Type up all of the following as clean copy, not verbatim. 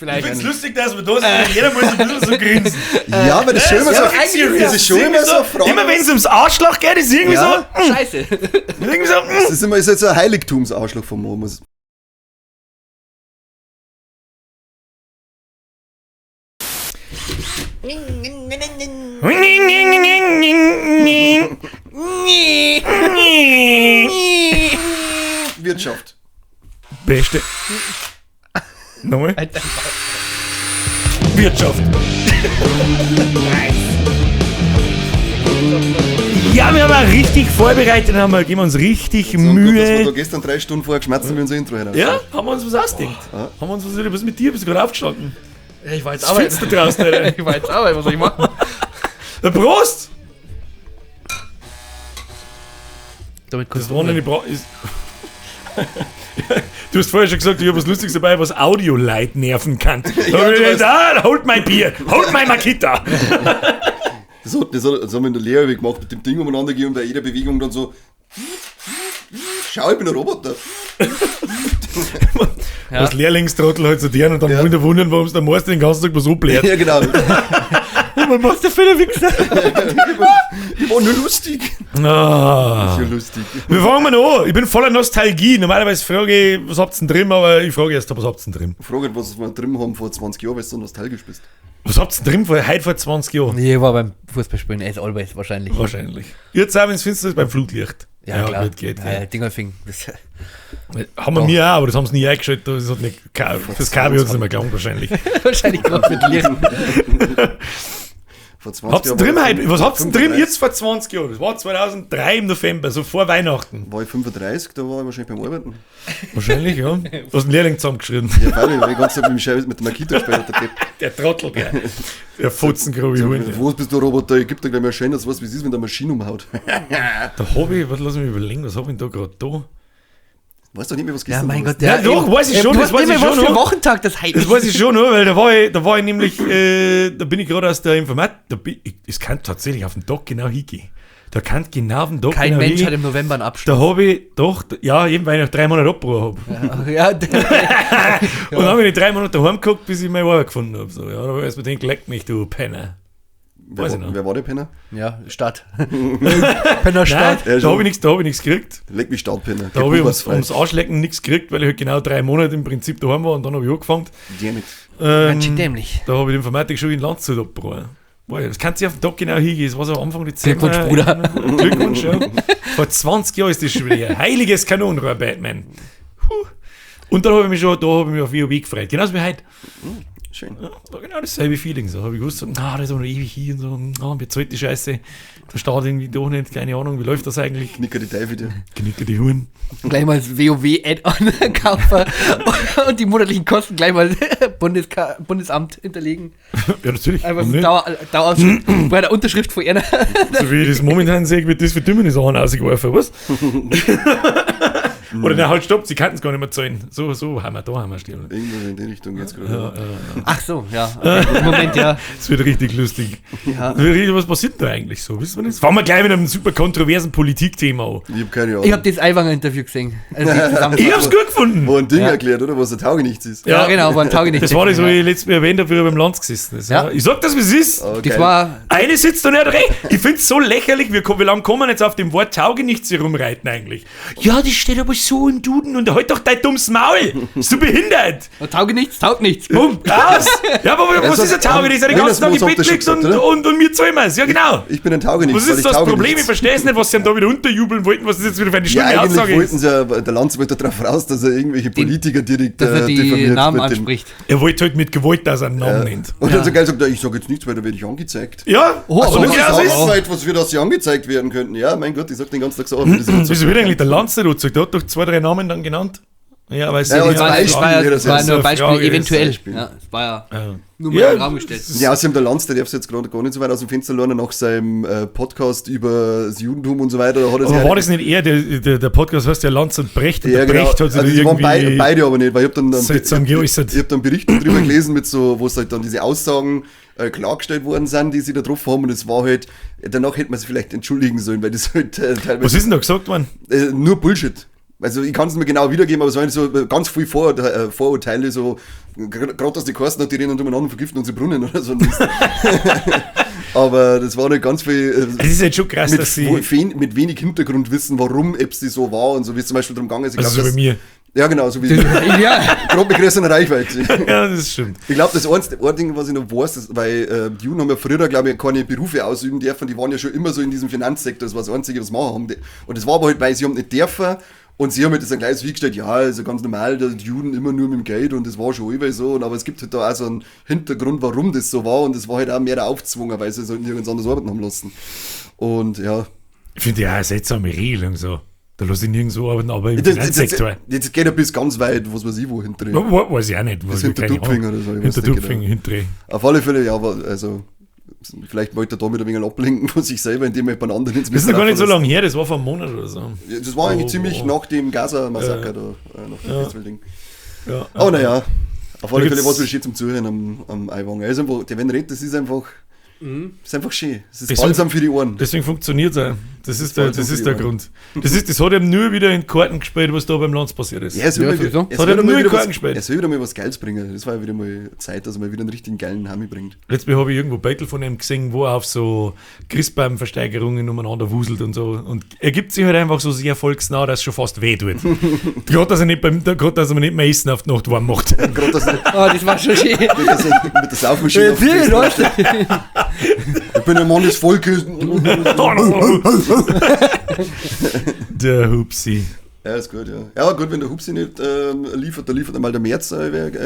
Vielleicht. Ich find's lustig, dass wir da sind, jeder muss ein bisschen so grinsen. Ja, aber das ist schon immer so. Das ist schon immer so eine Frage. Immer wenn es ums Arschloch geht, ist irgendwie Ja. so. Scheiße. Irgendwie so. Das ist jetzt so ein Heiligtumsarschloch von Momus. Wirtschaft. Beste. Nochmal. Wirtschaft. Ja, wir haben auch richtig vorbereitet, geben uns richtig Dass wir da Mühe. gestern 3 Stunden vorher geschmerzen wie unser Intro her. Ja, haben wir uns was ausgedacht. Haben wir uns was mit dir? Bist du gerade aufgestanden? Ich war jetzt Was findest du draußen, Alter? Ich war jetzt Arbeit, was soll ich machen? Prost! Damit Das war nicht ist. Du hast vorher schon gesagt, ich habe was Lustiges dabei, was Audio-Leid nerven kann. Holt mein Bier, holt mein Makita. Das haben wir in der Lehre gemacht, mit dem Ding umeinander gehen und bei jeder Bewegung dann so. Schau, ich bin ein Roboter. Ja. Was Lehrlingstrottel halt so deren und dann wollen die wundern, warum es der Meister den ganzen Tag was abbläht. Ja, genau. Man macht der für den Wichser. Die war nur lustig. Ah. Ja, lustig. Wir fangen mal an. Ich bin voller Nostalgie. Normalerweise frage ich, was habt ihr denn drin, aber ich frage erst, was habt ihr denn drin? Ich frage, was wir drin haben vor 20 Jahren, weil du so nostalgisch bist. Was habt ihr denn drin heute vor 20 Jahren? Nee, ich war beim Fußballspielen, as always wahrscheinlich. Wahrscheinlich. Jetzt auch, wenn es finster ist, beim Flutlicht. Ja, klar. Geht. Ja, Dingelfing. Das, Haben wir mir auch, aber das haben sie nie eingeschaltet. Das hat nicht, fürs Kabel hat es nicht mehr gelangt, wahrscheinlich. wahrscheinlich gerade für die Licht. Vor 20 Habt ihr Jahren drin war heute? ich Was habt ihr drin 35. jetzt vor 20 Jahren? Das war 2003 im November, so vor Weihnachten. War ich 35, da war ich wahrscheinlich beim Arbeiten. Wahrscheinlich, ja. Du hast einen Lehrling zusammengeschrieben. Ja, weil ich die ganze Zeit mit dem Scheiß mit der Makita gespielt habe. Der Trottel, gell. Der Fotzengrobe Hund. Wo bist du, Roboter? Ich geb dir gleich mal schön, dass du weißt, wie es ist, wenn der Maschine umhaut. Da hab ich, lass mich überlegen, was hab ich denn da gerade da? Weißt du nicht mehr, was Ja, gestern mein war? Gott, Ja, doch, weiß ich schon, du das hast weiß immer ich was schon für noch. Wochentag, das heißt. Das weiß ich schon, weil da war ich nämlich, da bin ich gerade aus der Informatik, es kann tatsächlich auf den Tag genau hingehen. Da kann genau auf den Tag Kein genau Mensch hat hingehen. im November einen Abschluss. Da habe ich doch, ja, eben weil ich noch 3 Monate abgebrochen habe. Ja, Und dann habe ich die 3 Monate daheim geguckt, bis ich meine Arbeit gefunden habe. So, ja, da habe ich erstmal gedacht, leck mich, du Penner. Weiß ich noch. Wer war der Penner? ja, Stadt. Pennerstadt. Nein, da habe ich nichts gekriegt. Leck mich Startpenner. Da habe ich ums Arschlecken nichts gekriegt, weil ich halt genau 3 Monate im Prinzip daheim war und dann habe ich angefangen. Ganz schön dämlich. Da habe ich die Informatik schon in Landshut abgebrochen. Boah, das kann sich auf den Tag genau hingehen. Das war so am Anfang Dezember. Glückwunsch, Bruder. Glückwunsch, ja. Vor 20 Jahren ist das schon wieder. Heiliges Kanonenrohr, Batman. Puh. Und dann habe ich mich auf WoW gefreut. Genauso wie heute. Schön. Ja, da genau dasselbe Feeling. So habe ich gewusst, so, da ist noch ewig hier und so, bezahlt die Scheiße. Da steht irgendwie doch nicht, keine Ahnung, wie läuft das eigentlich? Knicker die Teufel wieder. Knicker die Huren. Gleich mal das WoW-Add-on kaufen und die monatlichen Kosten gleich mal Bundesamt hinterlegen. Ja, natürlich. Einfach Warum so nicht? Dauerausschrift bei einer Unterschrift von einer. So wie ich das momentan sehe, wird das für dümmere Sachen ausgeworfen, was? Oder na halt, stopp, sie kannten es gar nicht mehr zahlen. So haben wir stehen. Irgendwo in die Richtung geht's gerade. Ach so, ja. Okay. Moment, ja. Das wird richtig lustig. Ja. Was passiert da eigentlich so? Wissen wir das? Fangen wir gleich mit einem super kontroversen Politikthema an. Ich hab keine Ahnung. Ich habe das Aiwanger-Interview gesehen. Also die Zusammenfassung. Ich hab's gut gefunden. Wo ein Ding Ja. erklärt, oder? Was ein Taugenichts ist. Ja, genau, war ein Tage nicht. Das war das, was ich letztes Mal erwähnt habe, wie er beim Lanz gesessen ist. Ja. Ich sag das, wie es ist. Oh, Das geil. war. Eine sitzt da nicht recht. Ich find's so lächerlich, wie lange kann man jetzt auf dem Wort Taugenichts herumreiten eigentlich? Ja, das steht aber so im Duden und halt doch dein dummes Maul. Bist du behindert? Taugt nichts, taugt nichts. Punkt, aus. Ja, aber was Also, ist ein Taugenichts? Der den wenn ganzen das Tag im was Bett liegt unterschreibt, oder? und mir zahlen wir's. Ja, genau. Ich bin ein Taugenichts. Was weil ist ich das Taugenichts- Problem? Ich verstehe es nicht, was sie ihm da wieder unterjubeln wollten, was das jetzt wieder für eine Ja, schlimme eigentlich Aussage wollten ist. sie ja, der Lanz wollte darauf raus, dass er irgendwelche Politiker direkt Dass er die diffamiert Namen mit dem- anspricht. Er wollte halt mit Gewalt, dass er einen Namen nennt. Und Ja. dann so geil sagt, er, ich sage jetzt nichts, weil da werde ich angezeigt. Ja, Oh, so aber genau was so ist ist das? Zeit, was wir, dass sie angezeigt werden könnten. Ja, mein Gott, ich sag den ganzen Tag so. aber das ist Wieso wird eigentlich der Lanz nicht angezeigt? Der hat doch 2, 3 Namen dann genannt. Ja, weil es Ja, ja, als Das war, Beispiel, das war, ja, das war das nur ein ist eine Beispiel, Frage, eventuell. das ist ein Ja, das war ja Ja. nur mal Ja, in den Raum gestellt. Ja, außerdem der Lanz, der darf jetzt gerade gar nicht so weit aus dem Fenster lernen nach seinem Podcast über das Judentum und so weiter. Da hat er sich Aber war halt- das nicht eher, der Podcast heißt ja Lanz und Brecht und Ja, der genau. Brecht hat sich Also da das waren irgendwie beide aber nicht, weil ich hab dann seltsam geäußert. ich hab dann Berichte drüber gelesen, mit so, wo es halt dann diese Aussagen klargestellt worden sind, die sie da drauf haben, und es war halt, danach hätte man sich vielleicht entschuldigen sollen, weil das halt teilweise Was ist denn da gesagt worden? nur Bullshit. Also ich kann es nicht mehr genau wiedergeben, aber es waren so ganz viele Vorurteile, so gerade dass die Kosten hat, die rennen umeinander, vergiften unsere Brunnen oder so. Aber das war nicht ganz viel. Das ist jetzt schon krass, dass sie. Mit wenig Hintergrundwissen, warum Epsi so war und so, wie es zum Beispiel darum gegangen ist. Also so bei mir. Ja, genau, so wie Ja. gerade mit größeren Reichweite. Ja, das stimmt. Ich glaube, das einzige Ding, was ich noch weiß, ist, weil die Juden haben ja früher, glaube ich, keine Berufe ausüben dürfen, die waren ja schon immer so in diesem Finanzsektor, das war das Einzige, was sie machen haben. Und das war aber halt, weil sie haben nicht dürfen und sie haben halt das ein gleiches wie gestellt, ja, also ganz normal, dass die Juden immer nur mit dem Geld und das war schon überall so, aber es gibt halt da auch so einen Hintergrund, warum das so war und das war halt auch mehr aufgezwungen, weil sie so nirgends anders arbeiten haben lassen. Und ja. Ich finde ja eine seltsame Regelung so. Da lasse ich nirgendwo arbeiten, aber im Finanzsektor. Jetzt geht er bis ganz weit, was weiß ich, wo hindrehen. Weiß ich auch nicht. Das Hintertupfing oder so. Hintertupfing, hindrehen. Auf alle Fälle, ja, aber also vielleicht wollte er damit ein wenig ablenken von sich selber, indem er jemand anderen ins Das ist noch gar nicht so lange her, das war vor einem Monat oder so. Ja, das war eigentlich ziemlich nach dem Gaza-Massaker da, nach dem Festival-Ding. Ja. Aber naja, auf alle Da Fälle gibt's- war es so schön zum Zuhören am Eiwanger. Er ist einfach, der wenn redet, das ist einfach schön. Es ist Deswegen- balsam für die Ohren. Deswegen funktioniert es auch. Das ist der funktioniert Grund. Das hat ihm nur wieder in die Karten gespielt, was da beim Lanz passiert ist. Ja, es will Ja, mal sowieso. wieder, es Hat will er nur mal in wieder Karten was, gespielt. es will wieder mal was Geiles bringen. Das war ja wieder mal Zeit, dass er mal wieder einen richtigen geilen Hami bringt. Letztes Mal habe ich irgendwo Beitel von ihm gesehen, wo er auf so Christbaumversteigerungen umeinander wuselt und so. Und er gibt sich halt einfach so sehr volksnah, dass es schon fast weh tut. Gerade, dass er mir nicht mehr Essen auf die Nacht warm macht. Gerade das Oh, das war schon schön. mit der Saufmaschine. auf dem Viele Fest. Leute. Ich bin ein Mann des Volkes. Der Hupsi. Ja, ist gut, ja. Ja, gut, wenn der Hupsi nicht liefert, dann liefert einmal der Merz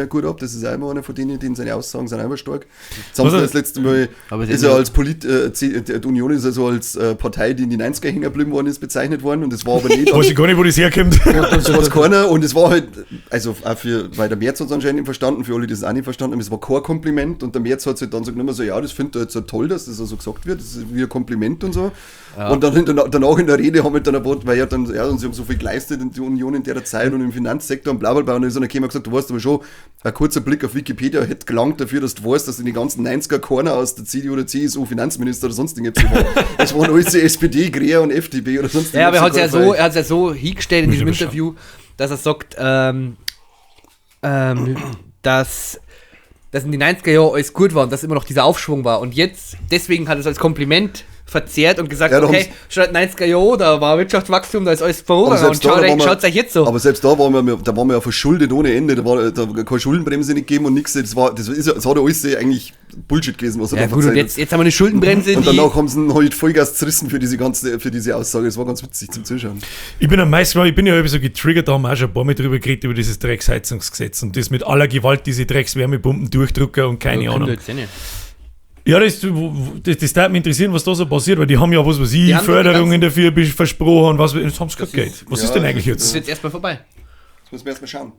gut ab. Das ist auch immer einer von denen seine Aussagen sind immer stark. Jetzt haben Was sie er- das letzte Mal, Aber ist er als die Union ist also als Partei, die in die 90er hängen geblieben worden ist, bezeichnet worden und das war aber nicht. Weiß ich gar nicht, wo das herkommt. Das war keiner und es war halt, also auch weil der Merz hat es anscheinend nicht verstanden, für alle, die das auch nicht verstanden haben, es war kein Kompliment und der Merz hat sich dann so genommen, so ja, das findet er jetzt so toll, dass das so gesagt wird, das ist wie ein Kompliment und so. Ja. Und dann danach in der Rede haben wir dann ein Wort, weil und sie haben so viel geleistet in der Union in der Zeit und im Finanzsektor und bla bla bla und dann ist dann gekommen und gesagt, du weißt aber schon, ein kurzer Blick auf Wikipedia hätte gelangt dafür, dass du weißt, dass in den ganzen 90er keiner aus der CDU oder CSU Finanzminister oder sonst irgendwas war. Das waren alles die SPD, Grea und FDP oder sonst Ja, aber er hat irgendwas. es ja so hingestellt in diesem Muss ich aber Interview, dass er sagt, dass in den 90er Jahren alles gut war und dass immer noch dieser Aufschwung war. Und jetzt, deswegen hat er es als Kompliment verzerrt und gesagt, Ja, da okay, schon 90er Jahre, da war Wirtschaftswachstum, da ist alles verloren und selbst da waren wir- schaut euch jetzt so. Aber selbst da waren wir ja verschuldet ohne Ende. Da keine Schuldenbremse nicht gegeben und nichts. Das hat ja alles eigentlich Bullshit gewesen, was er Ja da gut, und verzeiht jetzt haben wir eine Schuldenbremse, und die... danach haben sie ihn halt Vollgas zerrissen für diese Aussage. Das war ganz witzig zum Zuschauen. Ich bin ja irgendwie so getriggert, da haben wir auch schon ein paar Mal drüber geredet, über dieses Drecksheizungsgesetz und das mit aller Gewalt, diese Dreckswärmepumpen durchdrücken und keine Ahnung. Ja, das darf mich interessieren, was da so passiert, weil die haben ja was weiß ich, Die haben doch die Förderungen dafür versprochen, was jetzt haben sie kein Geld. Was ja, ist denn eigentlich Das ist jetzt? jetzt erstmal vorbei. Das müssen wir erstmal schauen.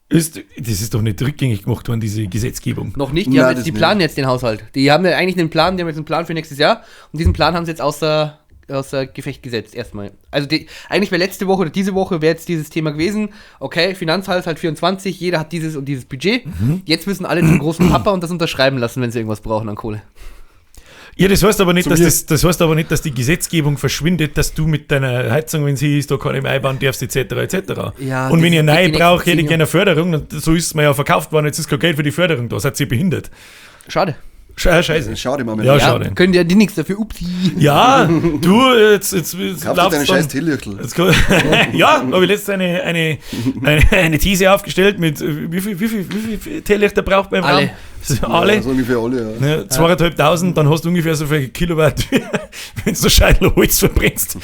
Das ist doch nicht rückgängig gemacht worden, diese Gesetzgebung. Noch nicht, Nein, die das planen jetzt den Haushalt. Die haben ja eigentlich einen Plan, die haben jetzt einen Plan für nächstes Jahr und diesen Plan haben sie jetzt außer Gefecht gesetzt erstmal. Also eigentlich wäre letzte Woche oder diese Woche wäre jetzt dieses Thema gewesen, okay, Finanzhaushalt 24, jeder hat dieses und dieses Budget. Jetzt müssen alle zum großen Papa und das unterschreiben lassen, wenn sie irgendwas brauchen an Kohle. Ja, das heißt aber nicht, Zu dass mir. das heißt aber nicht, dass die Gesetzgebung verschwindet, dass du mit deiner Heizung, wenn sie ist, da keine mehr einbauen darfst, etc. Ja, und wenn ihr das eine geht die neue braucht, nächsten hätte 10 ich gerne eine Förderung, und so ist es mir ja verkauft worden, jetzt ist kein Geld für die Förderung da, seid ihr behindert. Schade. Scheiße. Schade, Mama. Ja, Ja, schade. können ja die nichts dafür. Upsi. Ja, du, jetzt Kauf dir laufst deine dann- scheiß Teelöchel. Jetzt kann- ja, habe ich letztens eine These aufgestellt mit wie viel Teelichter braucht man im Alle. Raum? Alle? Ja, so ungefähr alle, ja. Ne, 2.500, dann hast du ungefähr so viel Kilowatt, wenn du so Scheitel Holz verbrennst.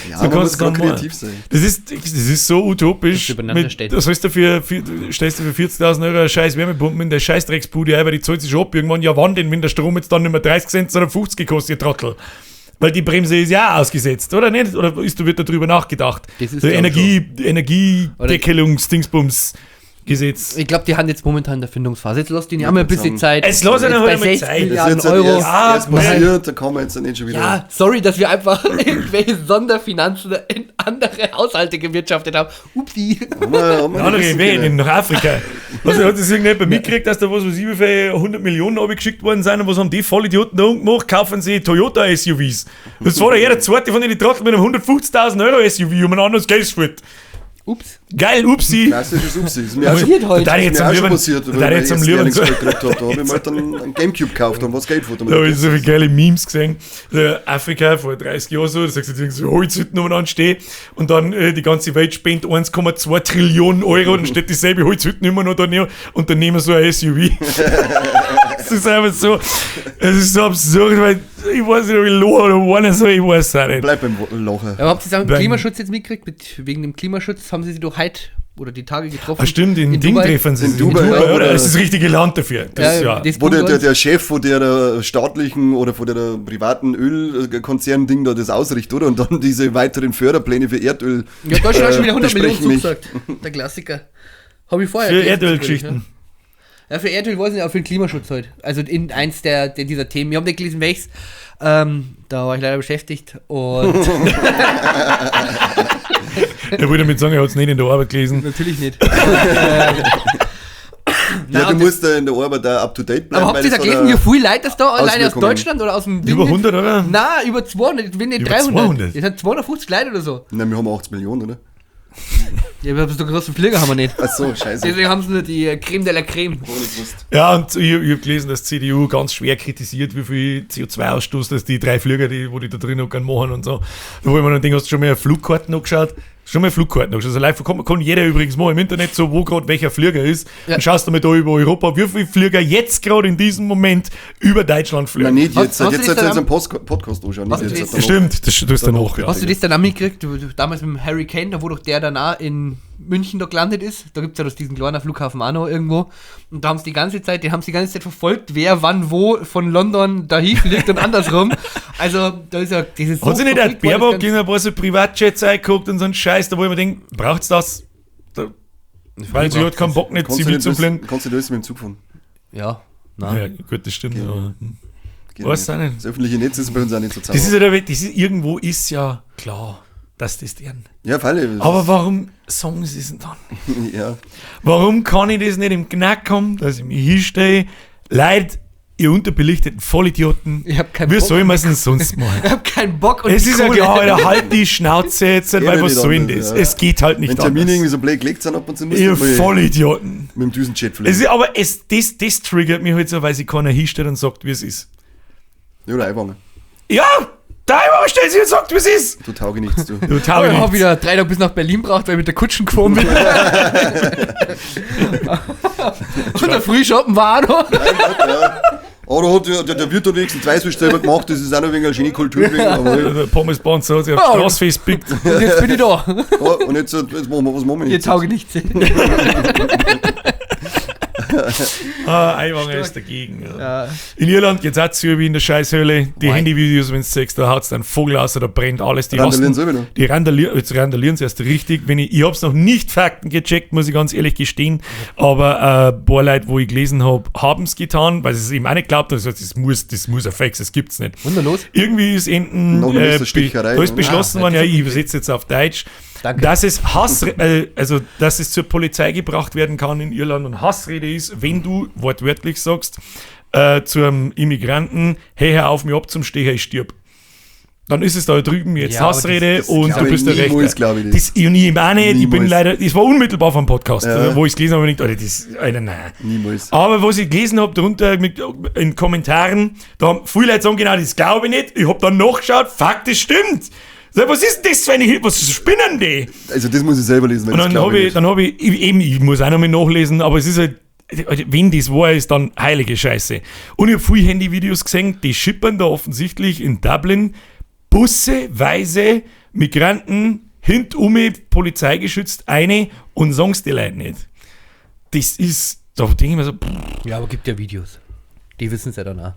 Ja, So man kannst muss du gerade dann mal- kreativ sein. Das ist so utopisch. Das übereinander steht. Das heißt, stellst du für 40.000 Euro eine scheiß Wärmepumpe in der Scheißdrecksbude ein, weil die zahlt sich schon ab irgendwann. Ja, wann denn, wenn der Strom jetzt dann nicht mehr 30 Cent, sondern 50 gekostet, ihr Trottel? Weil die Bremse ist ja auch ausgesetzt, oder nicht? Oder wird darüber nachgedacht? Das ist, So glaub ich, Energiedeckelungsdingsbums Gesetz. Ich glaube, die haben jetzt momentan in der Findungsphase. Jetzt lasst ihnen ja mal ein bisschen Zeit. Jetzt lass ihnen Jetzt halt bei mal 60 Zeit. Das Milliarden Das ist jetzt Euro. erst passiert, da kann man jetzt nicht schon wieder. Ja, sorry, dass wir einfach irgendwelche Sonderfinanzen andere Haushalte gewirtschaftet haben. Upsi. Andere Wehen in Afrika. Also hat das irgendjemand mitgekriegt, dass da was weiß ich, wie viele 100 Millionen abgeschickt worden sind und was haben die Vollidioten da unten gemacht? Kaufen sie Toyota-SUVs. Das war ja jeder zweite von den Trottel mit einem 150.000 Euro SUV um ein anderes Geld. Ups. Geil, Upsi. Klassisches Upsi. Das ist mir Passiert heute. Da jetzt am Leben passiert, weil ich jetzt Lehrlingsgeld gekriegt habe. Da habe ich mir halt dann einen Gamecube gekauft und was Geld von. Da habe ich so viele geile Memes gesehen. Afrika vor 30 Jahren so, da sagst du, so Holzhütten umeinander stehen und dann die ganze Welt spendet 1,2 Trillionen Euro, dann steht dieselbe Holzhütten immer noch daneben und dann nehmen wir so ein SUV. Das ist einfach so, es ist so absurd, weil ich weiß nicht, ob ich lache oder warne soll, ich weiß es auch nicht. Bleib beim Lachen. Aber habt ihr es mit Klimaschutz jetzt mitgekriegt? Wegen dem Klimaschutz haben sie sich doch heute oder die Tage getroffen. Ah, stimmt, in Ding treffen sie sich. In Dubai, ja, oder? Das ist das richtige Land dafür. Das, ja. Wo der Chef von der staatlichen oder von der privaten Ölkonzern-Ding da das ausrichtet, oder? Und dann diese weiteren Förderpläne für Erdöl. Ja, Deutschland hat schon wieder 100 Millionen zugesagt. Der Klassiker. Habe ich vorher. Für Erdölgeschichten. Ja, für Erdöl weiß ich nicht, auch für den Klimaschutz halt. Also in eins dieser Themen. Wir haben nicht gelesen, welches. Da war ich leider beschäftigt. Und er würde damit sagen, er hat es nicht in der Arbeit gelesen. natürlich nicht. Ja, du musst da in der Arbeit da up to date bleiben. Aber habt ihr da gelesen, wie viele Leute das da alleine aus Deutschland oder aus dem Über 100, oder? Nein, über 200, wenn nicht Über 300. 200? Das sind 250 Leute oder so. Nein, wir haben 80 Millionen, oder? Ja, wir haben so großen Flieger haben wir nicht. Ach so, scheiße. Deswegen haben sie nur die Creme de la Creme. Ja, und ich habe gelesen, dass die CDU ganz schwer kritisiert, wie viel CO2-Ausstoß dass die 3 Flieger, wo die da drin noch machen und so. Da wo ich mir dann denke, hast du schon mal Flugkarten angeschaut? Schon mal Flugkarten angeschaut. Also live kann jeder übrigens mal im Internet so, wo gerade welcher Flieger ist. Ja. Dann schaust du mal da über Europa, wie viele Flieger jetzt gerade in diesem Moment über Deutschland fliegen. Nein, nicht jetzt. Jetzt hat er einen Podcast anschauen. Stimmt, das tust du noch. Hast du das dann auch mitgekriegt? Damals mit dem Harry Kane, da wo doch der dann auch in München da gelandet ist. Da gibt es ja das diesen kleinen Flughafen auch noch irgendwo. Und da haben sie die ganze Zeit verfolgt, wer wann wo von London dahin fliegt und andersrum. Also da ist ja dieses. Hat sie nicht der Baerbock in ein paar so Privatjets eingeguckt und so ein Scheiß, da wo ich mir denke, braucht's das? Weil sie hat keinen Bock, nicht zivil zu fliegen. Kannst du das mit dem Zug fahren? Ja, nein. Ja, gut, das stimmt. Genau. Weiß auch nicht. Das öffentliche Netz ist bei uns auch nicht so zahl. Irgendwo ist ja klar, dass das deren. Ja, Falle. Aber warum sagen sie es denn dann? Ja. Warum kann ich das nicht im Knack haben, dass ich mich hinstehe? Leute, ihr unterbelichteten Vollidioten, ich hab keinen wie Bock. soll man es denn sonst machen? Ich hab keinen Bock. Und es ist ja klar, Alter, halt die Schnauze jetzt, weil was soll denn das? Ja. Es geht halt nicht anders. Wenn Termine irgendwie so blöd gelegt sind, ab und zu muss ihr Vollidioten. Mit dem Düsenjet fliegen. Aber das triggert mich halt so, weil sich keiner hinstellt und sagt, wie es ist. Ja, oder Eiwanger. Ja! Der Eiwanger stellt sich und sagt, wie es ist. Du tauge nichts, du. Du tauge ich habe wieder 3 Tage bis nach Berlin braucht, weil ich mit der Kutschen gefahren bin. Und der Frühschoppen war auch noch. Ja. Aber der wird unterwegs einen Weißwurst selber gemacht, das ist auch noch wegen einer schönen Kultur. Der Pommespanzer hat sich auf die Straße festpickt. Und jetzt bin ich da. Und jetzt was machen wir jetzt? Tauge nichts. Eiwanger ist dagegen. Ja. In Irland geht es auch zu wie in der Scheißhöhle. Die Handyvideos, wenn du sagst, da haut es einen Vogel aus, da brennt alles. Die randalieren sie erst richtig. Ich habe es noch nicht Fakten gecheckt, muss ich ganz ehrlich gestehen. Aber ein paar Leute, wo ich gelesen habe, haben es getan, weil sie es eben auch nicht glaubt haben. Das muss ein Fake, das gibt es nicht. Wunderlos. Irgendwie ist enden, da ist beschlossen worden, ich übersetze jetzt auf Deutsch, dass es dass es zur Polizei gebracht werden kann in Irland und Hassrede ist, wenn du wortwörtlich sagst zu einem Immigranten, hey, hör auf, mich abzustehen, ich stirb. Dann ist es da drüben jetzt Hassrede und du bist der Rechte. Das ich auch nicht, ich bin leider, das war unmittelbar vom Podcast, wo ich es gelesen habe, nein. Niemals. Aber was ich gelesen habe, darunter in Kommentaren, da haben viele Leute sagen, genau, das glaube ich nicht, ich habe dann nachgeschaut, fuck, das stimmt. Was ist denn das, was spinnen die? Also das muss ich selber lesen. Und dann habe ich, ich muss auch noch mal nachlesen, aber es ist halt, wenn das wahr ist, dann heilige Scheiße. Und ich habe viele Handyvideos gesehen, die schippern da offensichtlich in Dublin busseweise Migranten hintum polizeigeschützt eine und sagen es die Leute nicht. Das ist, da denke ich mir so, Ja, aber gibt ja Videos. Die wissen es ja dann auch.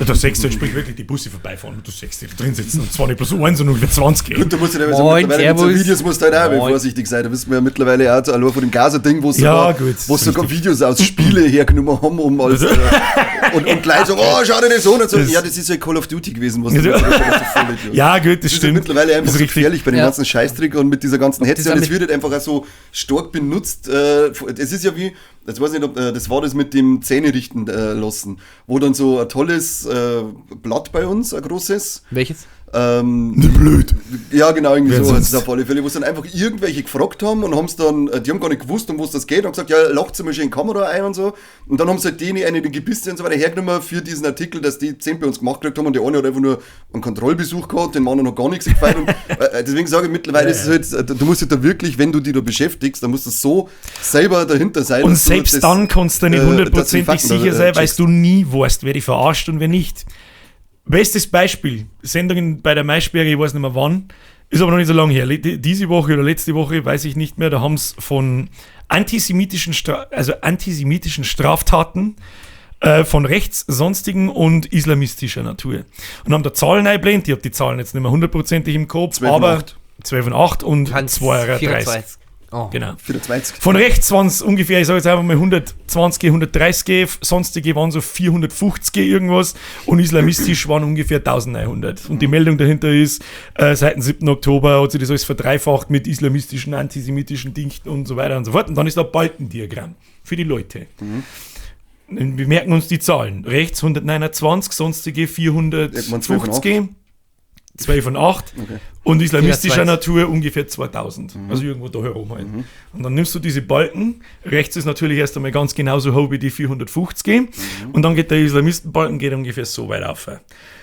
Da siehst du halt sprich wirklich die Busse vorbeifahren und du siehst die da drin sitzen und zwar nicht bloß 1, sondern ungefähr 20. Und du musst ja mittlerweile mit so Videos musst du halt auch vorsichtig sein. Da wissen wir ja mittlerweile auch allein von dem Gaza-Ding, wo sie sogar Videos aus Spiele hergenommen haben, um alles und gleich so, schau dir das an und so. Ja, das ist ja Call of Duty gewesen, was du ja, gut, das stimmt. Ist mittlerweile einfach so gefährlich bei dem ganzen Scheißtrick und mit dieser ganzen Hetze. Und es wird halt einfach auch so stark benutzt. Es ist ja wie, jetzt weiß ich nicht, ob das war das mit dem Zähnerichten lassen, wo dann so ein tolles Blatt bei uns, ein großes. Welches? Blöd. Ja, genau, irgendwie so heißt es auf alle Fälle, wo es dann einfach irgendwelche gefragt haben und haben es dann, die haben gar nicht gewusst, um was das geht, und gesagt, ja, lacht sie mal schön in die Kamera ein und so. Und dann haben sie halt die Gebisse und so weiter hergenommen für diesen Artikel, dass die 10 bei uns gemacht gekriegt haben und der eine hat einfach nur einen Kontrollbesuch gehabt, den anderen hat gar nichts gefallen. Und deswegen sage ich, mittlerweile ist es halt, du musst halt da wirklich, wenn du dich da beschäftigst, dann musst du so selber dahinter sein. Und selbst dann kannst du nicht 100% sicher sein, weil du nie weißt, wer dich verarscht und wer nicht. Bestes Beispiel, Sendungen bei der Maischberge, ich weiß nicht mehr wann, ist aber noch nicht so lange her. Diese Woche oder letzte Woche, weiß ich nicht mehr, da haben sie von antisemitischen Straftaten von rechtssonstigen und islamistischer Natur. Und haben da Zahlen eingeblendet, ich habe die Zahlen jetzt nicht mehr 100%ig im Kopf, 12 aber 12 und 8 und 32. Oh. Genau. 24. Von rechts waren es ungefähr, ich sage jetzt einfach mal 120, 130, sonstige waren so 450 irgendwas und islamistisch waren ungefähr 1900. Und die Meldung dahinter ist, seit dem 7. Oktober hat sich das alles verdreifacht mit islamistischen, antisemitischen Dichten und so weiter und so fort. Und dann ist da ein Balkendiagramm für die Leute. Wir merken uns die Zahlen. Rechts 129, sonstige 450. 12 und 8 und islamistischer Natur ungefähr 2000. Also irgendwo da herum halt. Und dann nimmst du diese Balken, rechts ist natürlich erst einmal ganz genauso hoch wie die 450 und dann geht der Islamistenbalken ungefähr so weit auf.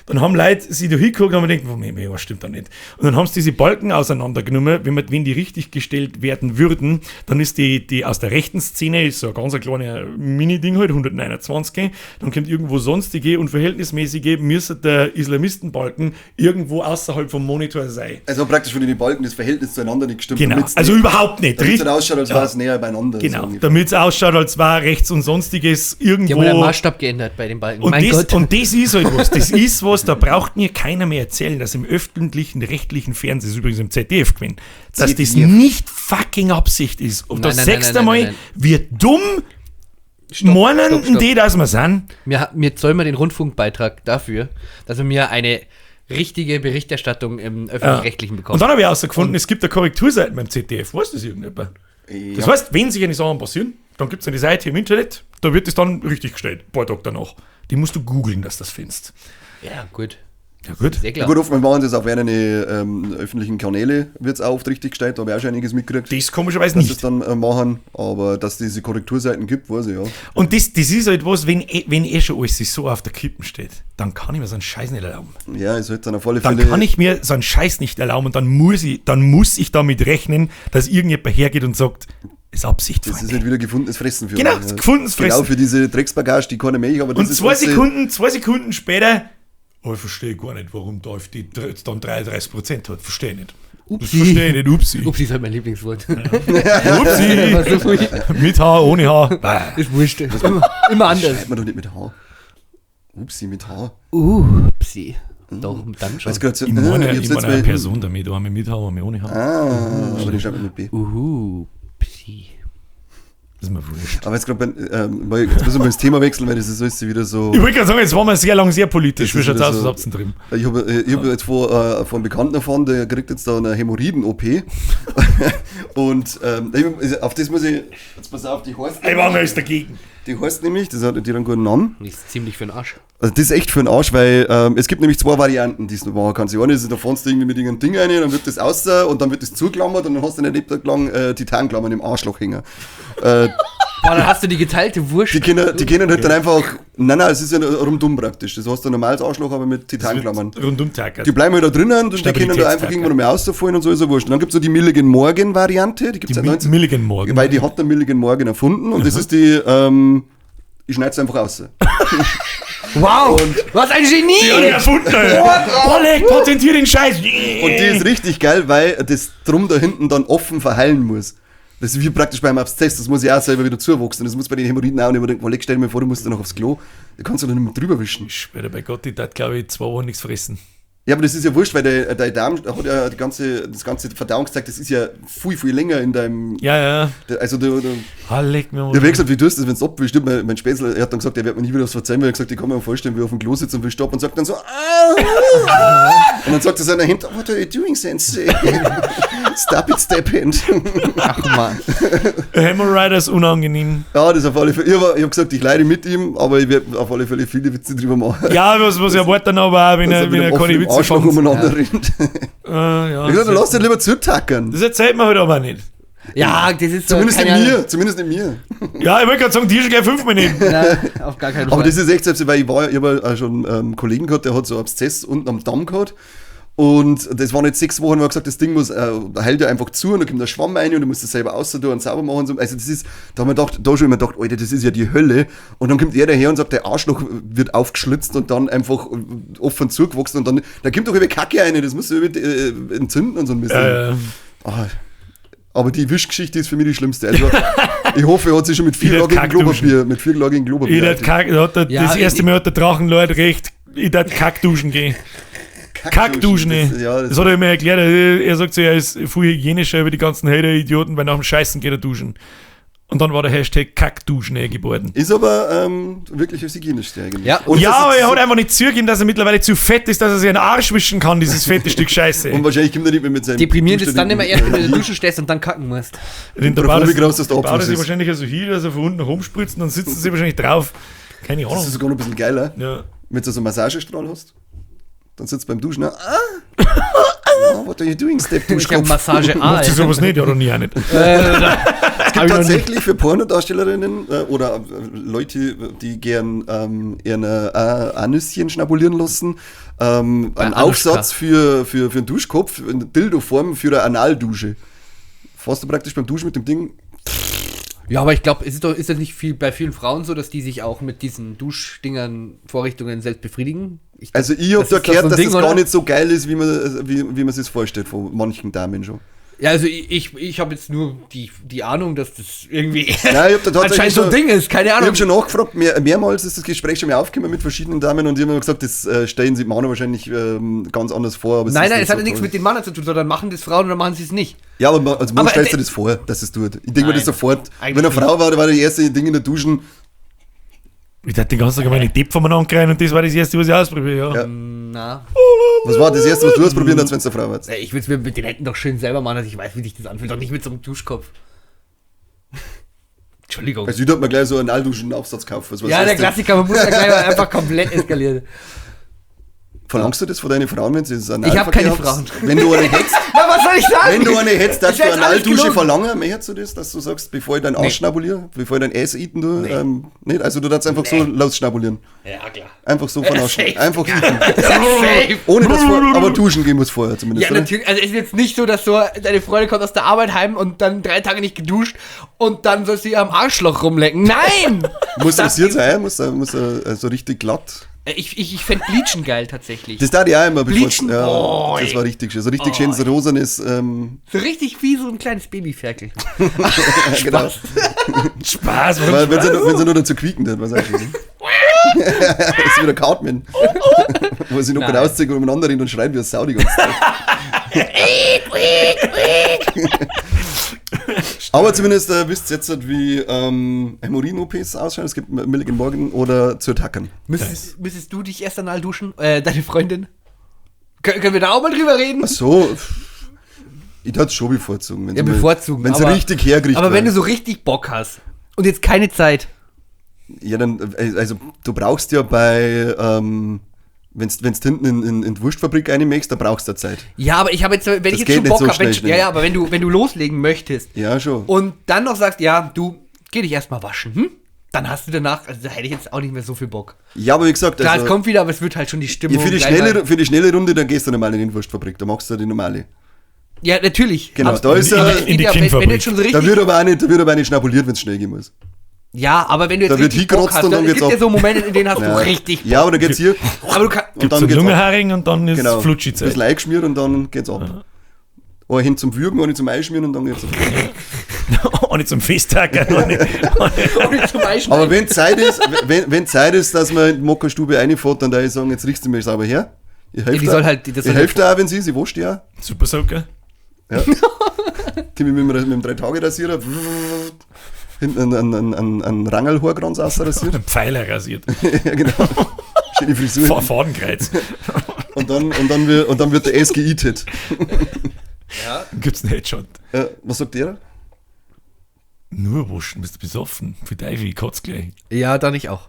Dann haben Leute sich da hingeguckt und haben gedacht, was stimmt da nicht. Und dann haben sie diese Balken auseinandergenommen, wenn die richtig gestellt werden würden, dann ist die aus der rechten Szene, ist so ein ganz kleiner Mini-Ding halt, 129, dann kommt irgendwo sonstige und verhältnismäßige, müsste der Islamistenbalken irgendwo außerhalb vom Monitor sein. Also praktisch, wenn die Balken das Verhältnis zueinander nicht stimmt. Genau, also überhaupt nicht. Damit es dann ausschaut, als war es näher beieinander. Genau, so damit es ausschaut, als war rechts und sonstiges irgendwo. Die haben den Maßstab geändert bei den Balken. Und das ist halt was. Das ist was, da braucht mir keiner mehr erzählen, dass im öffentlichen, rechtlichen Fernsehen, das ist übrigens im ZDF gewesen, dass das nicht fucking Absicht ist. Und das sechste Mal, wir dumm meinen die, dass wir sind. Wir zahlen den Rundfunkbeitrag dafür, dass wir mir eine richtige Berichterstattung im Öffentlich-Rechtlichen bekommen. Und dann habe ich herausgefunden, es gibt eine Korrekturseite beim ZDF. Weißt du das irgendjemand? Ja. Das heißt, wenn sich eine Sachen passieren, dann gibt es eine Seite im Internet, da wird es dann richtig gestellt, ein paar Tage danach. Die musst du googeln, dass du das findest. Ja, gut. Ja, gut. Ja, gut, oft machen das auf einen öffentlichen Kanäle, wird es auch oft richtig gestellt, da habe ich auch schon einiges mitgekriegt. Das komischerweise nicht. Dass das dann machen, aber dass es diese Korrekturseiten gibt, weiß ich ja. Und das ist halt was, wenn schon alles so auf der Kippen steht, dann kann ich mir so einen Scheiß nicht erlauben. Ja, ist halt dann auf alle Fälle. Dann kann ich mir so einen Scheiß nicht erlauben und dann muss ich damit rechnen, dass irgendjemand hergeht und sagt, ist Absicht, Freunde. Das ist halt wieder gefundenes Fressen für uns. Genau, gefundenes Fressen. Genau, für diese Drecksbagage, die keine mehr, aber das und ist 2 Sekunden später, ich verstehe gar nicht, warum der AfD dann 33% hat. Verstehe nicht. Upsi. Das verstehe ich nicht. Upsi. Upsi ist halt mein Lieblingswort. Ja. Upsi. Mit Haar, ohne Haar. Ist wurscht. Immer anders. Schreibt man doch nicht mit Haar. Upsi mit Haar. Upsi. Doch, dann schon. Ich meine eine Person damit, einmal mit Haar, einmal ohne Haar. Aber den schreibt man mit B. Upsi. Das ist mir wurscht. Aber jetzt gerade jetzt müssen wir das Thema wechseln, weil das ist alles wieder so. Ich wollte gerade sagen, jetzt waren wir sehr lang sehr politisch. Wie schaut aus, was habt ihr drin? Ich hab jetzt von einem Bekannten erfahren, der kriegt jetzt da eine Hämorrhoiden-OP. Und auf das muss ich. Jetzt pass auf, die heißt. Ich war alles dagegen. Die heißt nämlich, das hat einen guten Namen. Die ist ziemlich für den Arsch. Also das ist echt für den Arsch, weil es gibt nämlich 2 Varianten, die es noch machen kannst. Die eine ist, da fährst du irgendwie mit irgendeinem Ding rein, dann wird das außer und dann wird das zugeklammert und dann hast du einen Lebtag lang Titanklammern im Arschloch hängen. Boah, dann hast du die geteilte Wurst. Die können halt dann einfach, nein, es ist ja rundum praktisch. Das heißt ein normales Arschloch, aber mit Titanklammern. Rundum tackert. Die bleiben halt da drinnen und die können da einfach irgendwann mehr rausfallen und so ist ja wurscht. Und dann gibt es so die Milligan Morgan Variante, die gibt es seit 19... Milligan Morgan. Weil die hat der Milligan Morgan erfunden und das ist die, ich schneide es einfach raus. Wow, was ein Genie! Die hat erfunden! Oleg, patentier den Scheiß! Und die ist richtig geil, weil das drum da hinten dann offen verheilen muss. Das ist wie praktisch beim Abszess, das muss ja auch selber wieder zuwachsen. Das muss bei den Hämorrhoiden auch nicht überdenken, weil stell dir mal vor, du musst dann noch aufs Klo, da kannst du dann nicht mehr drüber wischen. Ich schwöre bei Gott, ich darf, glaube ich, 2 Wochen nichts fressen. Ja, aber das ist ja wurscht, weil der Darm hat ja das ganze Verdauungstrakt, das ist ja viel länger in deinem... Ja. Also Leg mir mal. ich hab gesagt, wie tust du das, wenn es abwischt? Mein Spätzle, er hat dann gesagt, er wird mir nie wieder was verzeihen, weil er gesagt, ich kann mir vorstellen, wie er auf dem Klo sitzt und wischt ab und sagt dann so, und dann sagt er seiner Hemd, what are you doing, Sensei? Step it. Ach man. Hemorrhoider ist unangenehm. Ja, das auf alle Fälle. Ich hab gesagt, ich leide mit ihm, aber ich werde auf alle Fälle viele Witze drüber machen. Ja, was ich erwarte dann aber auch, wenn er keine Witze Arschloch umeinander rennt. Ja, Ich gesagt, lass den lieber zutackern. das erzählt man halt aber nicht. Ja, das ist Zumindest keine nicht Ahnung. mir. Zumindest nicht mir. Ja, ich wollte gerade sagen, die schon gleich 5 Minuten. Nein, auf gar keinen Fall. Aber das ist echt selbst, weil ich habe schon einen Kollegen gehabt, der hat so Abszess unten am Damm gehabt. Und das waren jetzt 6 Wochen, wo er gesagt, das Ding muss, hält ja einfach zu und dann kommt der Schwamm rein und du musst das selber außerdurch und sauber machen und so. Also das ist, da haben wir schon immer gedacht, Alter, das ist ja die Hölle. Und dann kommt er daher und sagt, der Arschloch wird aufgeschlitzt und dann einfach offen zugewachsen und dann kommt doch über Kacke rein, das musst du entzünden und so ein bisschen. Aber die Wischgeschichte ist für mich die schlimmste. Also ich hoffe, er hat sich schon mit 4-lagigen Klopapier. Das erste Mal hat der Drachenlord recht, ich darf Kackduschen gehen. Kackduschen, das hat er mir erklärt. Er sagt so, er ist viel hygienischer über die ganzen Hater-Idioten, weil nach dem Scheißen geht er duschen. Und dann war der Hashtag Kackduschen geboren. Ist aber wirklich das Hygienischste eigentlich. Ja, Aber er hat einfach nicht zugegeben, dass er mittlerweile zu fett ist, dass er sich einen Arsch wischen kann, dieses fette Stück Scheiße. Und wahrscheinlich kommt er nicht mehr mit seinem... Deprimierend ist dann immer erst, wenn du in der Dusche stehst und dann kacken musst. Da wie groß das der baut er Abfluss sich ist. wahrscheinlich also hier, dass er von unten nach oben spritzt und dann sitzen sie wahrscheinlich drauf. Keine Ahnung. Das ist sogar noch ein bisschen geiler. Ja. Wenn du so einen Massagestrahl hast, dann sitzt du beim Duschen, what are you doing, Step Ich habe Duschkopf? Massage Macht sie sowas nicht? Ja, noch nie auch nicht. Es gibt tatsächlich für Pornodarstellerinnen oder Leute, die gern ihre Anüsschen schnabulieren lassen, einen Aufsatz für einen Duschkopf, in Dildo-Form für eine Analdusche. Fährst du praktisch beim Duschen mit dem Ding. Ja, aber ich glaube, ist das nicht bei vielen Frauen so, dass die sich auch mit diesen Duschdingern, Vorrichtungen selbst befriedigen? Ich habe da gehört, dass das gar nicht so geil ist, wie man sich vorstellt von manchen Damen schon. Ja, also ich habe jetzt nur die Ahnung, dass das irgendwie ja, ich hab da anscheinend so ein Ding ist, keine Ahnung. Ich habe schon nachgefragt, mehrmals ist das Gespräch schon mal aufgekommen mit verschiedenen Damen und die haben mir gesagt, das stellen sich Männer wahrscheinlich ganz anders vor. Aber nein, es hat ja nichts mit den Männern zu tun, sondern machen das Frauen oder machen sie es nicht. Ja, aber man stellst du das vor, dass es tut. Ich denke mir das sofort. Wenn eine Frau war das erste Ding in der Duschen. Ich dachte den ganzen Tag meine Depp von mir angreifen und das war das erste, was ich ausprobiere. Ja. Na. Was war das erste, was du ausprobiert hast, wenn du eine Frau warst? Ich würde es mir mit den Händen doch schön selber machen, dass ich weiß, wie sich das anfühlt. Doch nicht mit so einem Duschkopf. Entschuldigung. Also ich dachte mir gleich so einen Allduschen-Aufsatz kaufen. Ja, der Klassiker, man muss ja gleich mal einfach komplett eskalieren. Verlangst du das von deinen Frauen, wenn sie das Ich habe keine Frauen. Wenn du eine hättest, Na, was soll ich sagen? wenn du eine hättest, dass du eine alles Analdusche gelogen. verlangen, möchtest du das, dass du sagst, bevor ich deinen Arsch schnabuliere, bevor ich dein Ass eaten du, nicht? Also du darfst einfach so losschnabulieren. Ja, klar. Einfach so vernaschen. safe. Einfach eaten. Safe. Ohne das aber duschen gehen muss vorher zumindest. Ja, natürlich. Also es ist jetzt nicht so, dass so deine Freundin kommt aus der Arbeit heim und dann 3 Tage nicht geduscht und dann soll sie am Arschloch rumlecken. Nein! Muss rasiert sein, muss so richtig glatt. Ich fänd Bleachen geil tatsächlich. Das tat ich auch immer. Bleachen? Ja, Oh, das war richtig schön. So richtig schönes rosanes. So richtig wie so ein kleines Babyferkel. Genau. Spaß, Weil, wenn sie nur dazu quieken hat, was auch schön. Das ist wieder Cartman. Wo sie noch gerade ausziehen und umeinander rennen und schreien wie ein Sau die ganze Zeit. Aber zumindest wisst ihr jetzt, wie Hämorrhoiden-OPs ausschauen. Es gibt Milligan Morgan oder zu attacken. Müsstest du dich erst einmal duschen? Deine Freundin? Können wir da auch mal drüber reden? Ach so. Ich würde es schon bevorzugen. Ja, bevorzugen. Wenn sie richtig herkriegt. Aber wenn du so richtig Bock hast und jetzt keine Zeit. Ja, dann, also du brauchst ja bei, wenn du hinten in die Wurstfabrik reinmachst, da brauchst du Zeit. Ja, aber ich habe jetzt, wenn ich jetzt schon Bock habe, aber wenn du loslegen möchtest. Ja, schon. Und dann noch sagst, ja, du, geh dich erstmal waschen, dann hast du danach, also da hätte ich jetzt auch nicht mehr so viel Bock. Ja, aber wie gesagt, klar, es kommt wieder, aber es wird halt schon die Stimmung. Ja, für die schnelle Runde, dann gehst du normal in die Wurstfabrik, da machst du die normale. Ja, natürlich. Genau, aber da ist ja in die Kindfabrik. So richtig, da wird aber auch nicht schnabuliert, wenn es schnell gehen muss. Ja, aber wenn du jetzt da wird richtig Bock hast, und dann es gibt ja so Momente, in denen hast du richtig Bock. Ja, aber dann geht's hier. Aber du kannst. Gibt es einen Lungenharing und dann ist genau, Flutschizeit. ein bisschen eingeschmiert und dann geht's ab. Oder hin zum Würgen, oder zum Einschmieren und dann geht's ab. Auch nicht zum Festtagen. Ohne zum Einschneiden. Aber wenn Zeit ist, dass man in die Mokka-Stube reinfährt, dann da ich sagen, jetzt riechst du mir sauber her. Ich helfe die soll halt, ich helfe da auch, wenn sie wascht ja. Super Socker. Ja. Timmy mit dem 3-Tage-Rasierer hinten einen Rangelhaarkranz ausrasiert. Ein Pfeiler rasiert. Ja, genau. Schöne Frisur. Fadenkreuz. Und dann wird der S geeatet. Ja. Gibt's einen Headshot. Was sagt der? Nur waschen, bist du besoffen. Für Teufel, ich kotze gleich. Ja, dann ich auch.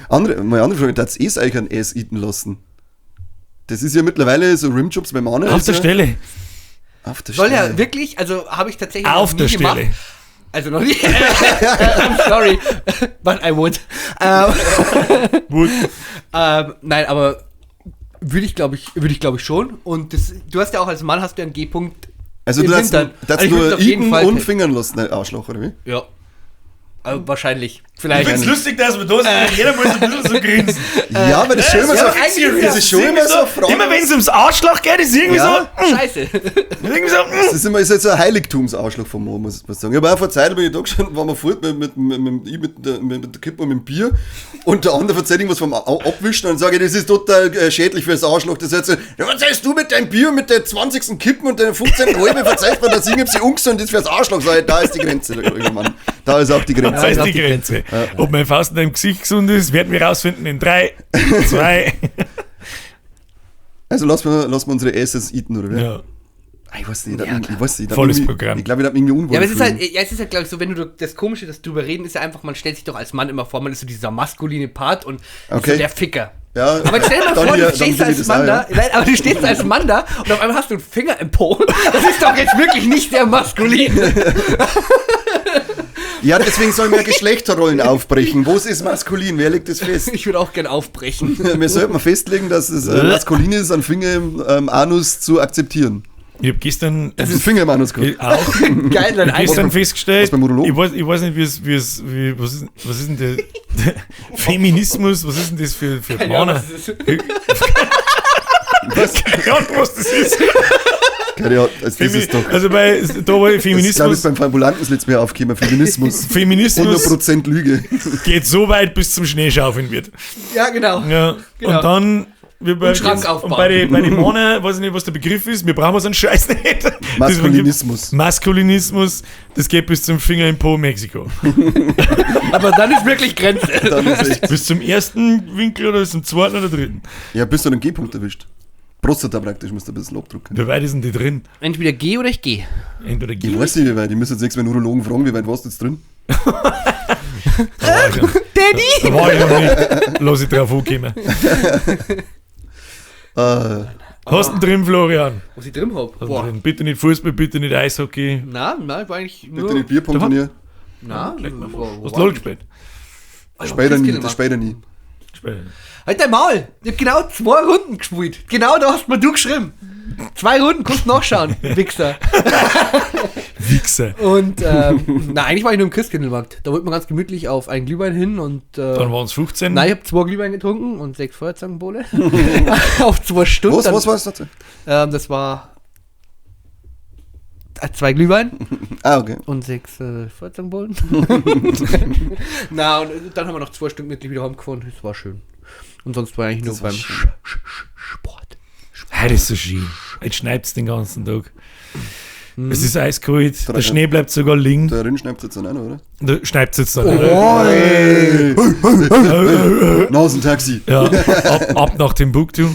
Meine andere Frage, darf es eigentlich ein Ass eaten lassen? Das ist ja mittlerweile so Rimjobs bei Männern. Auf der Stelle. Auf der Soll Stelle. ja wirklich, also habe ich tatsächlich Auf noch nie der gemacht. Stelle. Also noch nie. I'm sorry, but I would. Nein, aber würde ich glaube ich schon. Und du hast ja auch als Mann hast du einen G-Punkt. Also du darfst ich würd's nur auf jeden eaten Fall und fingern lassen, Arschloch, oder wie? Ja. Wahrscheinlich. Ich Vielleicht. find's lustig, dass wir da sind. Jeder muss ein bisschen so grinsen. Ja, aber das ist schon immer so. eigentlich Das ist schon immer so eine Frage. Immer wenn es ums Arschloch geht, ist irgendwie Ja. Scheiße. irgendwie so. Das ist so ein Heiligtumsarschloch von mir, muss ich sagen. Ich habe auch vor Zeit, bin ich da gestanden, waren wir fort mit der Kippe und mit dem Bier und der andere erzählt irgendwas vom Abwischen und sage, das ist total schädlich für das Arschloch. Das heißt so, ja, was heißt du mit deinem Bier, mit der 20. Kippen und der 15. Halbe verzeiht man, dass ich sie ungesund ist fürs Arschloch. Sag ich, da ist die Grenze, Mann. Da ist auch die Grenze. Das ist die Grenze. Ob mein Faust in deinem Gesicht gesund ist, werden wir rausfinden in 3, 2. Also lassen wir unsere Asses eaten, oder wie? Ja. Ich weiß nicht, Ja, ich weiß nicht. Volles Programm. Ich glaube, ich habe irgendwie unwohl. Ja, aber es ist gefühlt. halt, es ist glaube ich, so, wenn du das Komische, das drüber reden, ist ja einfach, man stellt sich doch als Mann immer vor, man ist so dieser maskuline Part und Okay. so der Ficker. Ja, Aber stell dir mal dann vor, hier- du stehst dann als will ich Mann das da, nein, aber du stehst als Mann da und auf einmal hast du einen Finger im Po. Das ist doch jetzt wirklich nicht sehr maskulin. Ja, deswegen sollen wir Geschlechterrollen aufbrechen. Wo ist maskulin? Wer legt das fest? Ich würde auch gern aufbrechen. Wir sollten mal festlegen, dass es maskulin ist, einen Finger im Anus zu akzeptieren. Ich habe gestern Das ist ein Finger im Anus gehabt. auch Geil, dein gestern festgestellt, was beim Monolog? ich weiß nicht, was ist denn der Feminismus, was ist denn das für Männer? Keine Ahnung, was das ist. Keine Ahnung, das ist doch. Also da war Das ist, glaube ich, Feminismus, beim Ambulanten das letzte Mal aufgekommen. Feminismus. 100% Lüge. geht so weit, bis zum Schneeschaufeln wird. Ja, genau. Ja. Genau. Und dann Und Schrank aufbauen. bei den Männern, weiß ich nicht, was der Begriff ist, wir brauchen so einen Scheiß nicht. Maskulinismus. Maskulinismus, das geht bis zum Finger im Po Mexiko. Aber dann ist wirklich Grenze. Dann ist echt. Bis zum ersten Winkel oder bis zum zweiten oder dritten. Ja, bist du einen G-Punkt erwischt. Prostata praktisch, musst du ein bisschen abdrücken. Wie weit ist denn die drin? Entweder geh oder ich geh. Entweder Ich geht weiß nicht, wie weit. Ich müsste jetzt nächstes Mal einen Urologen fragen, wie weit warst du jetzt drin? Daddy! Da war ich noch nicht. Lass ich drauf ankommen. Hast du ihn drin, Florian? Was ich drin hab? Hast du Boah. drin? Bitte nicht Fußball, bitte nicht Eishockey. Nein, war eigentlich nur... Bitte nicht Bierpunkt-Turnier. Nein, Hast du LOL gespielt? Später nie, das später nie. Halt dein Maul! Ich hab genau 2 Runden gespielt. Genau da hast mir du geschrieben. 2 Runden, kannst du nachschauen, Wichser. Wichser. Und, eigentlich war ich nur im Christkindlmarkt. Da wollte man ganz gemütlich auf einen Glühwein hin und, Dann waren es 15. nein, ich hab 2 Glühwein getrunken und 6 Feuerzangenbowle. Auf 2 Stunden. Was war das dazu? Das war 2 Glühwein Ah, okay. und 6 Feuerzangenbowlen. Na, und dann haben wir noch 2 Stück mittig wieder heimgefahren. Das war schön. Und sonst war ich eigentlich nur Das war beim schön. Sport. Heute ist so schön. Jetzt schneit es den ganzen Tag. Es ist eiskalt, der Schnee bleibt sogar liegen. Der Rin schnappt jetzt dann auch noch, oder? Da schneit es jetzt dann. Nasentaxi. Ja, ab nach Timbuktu.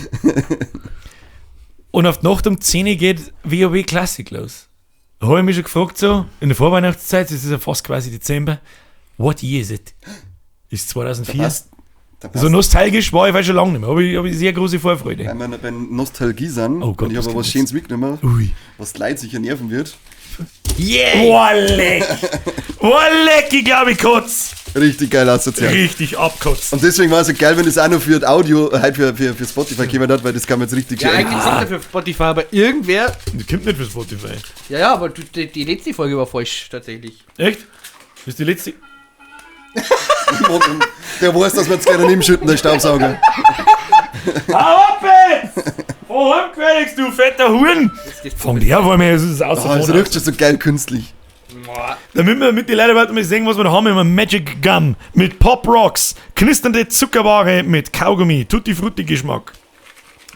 Und auf die Nacht um 10 Uhr geht WoW Classic los. Da habe ich mich schon gefragt, so, in der Vorweihnachtszeit, das ist ja fast quasi Dezember, what year is it? Ist 2004? So nostalgisch war ich weil schon lange nicht mehr, habe ich sehr große Vorfreude. Wenn wir bei Nostalgie sind, Oh Gott, und ich was habe was kommt Schönes mitgenommen, Ui. was die Leute sicher nerven wird. Yeah! Oh, leck! Oh, leck, ich glaube, ich kotz! Richtig geil aussozial. Richtig abkotzt. Und deswegen war es so geil, wenn das auch noch für das Audio, halt für Spotify gekommen hat, weil das kann man jetzt richtig Ja, schön. eigentlich kommt er für Spotify, aber irgendwer. Das kommt nicht für Spotify. Ja, aber die letzte Folge war falsch, tatsächlich. Echt? Das ist die letzte. Der weiß, dass wir jetzt gerne nehmen schütten, der Staubsauger. Hau ab jetzt! Oh, Felix, du fetter Huren! Von der wollen wir jetzt aus. Das riecht schon so geil künstlich. Damit wir mit den Leuten weiter mal sehen, was wir da haben. Wir haben Magic Gum mit Pop Rocks, knisternde Zuckerware mit Kaugummi, Tutti Frutti Geschmack.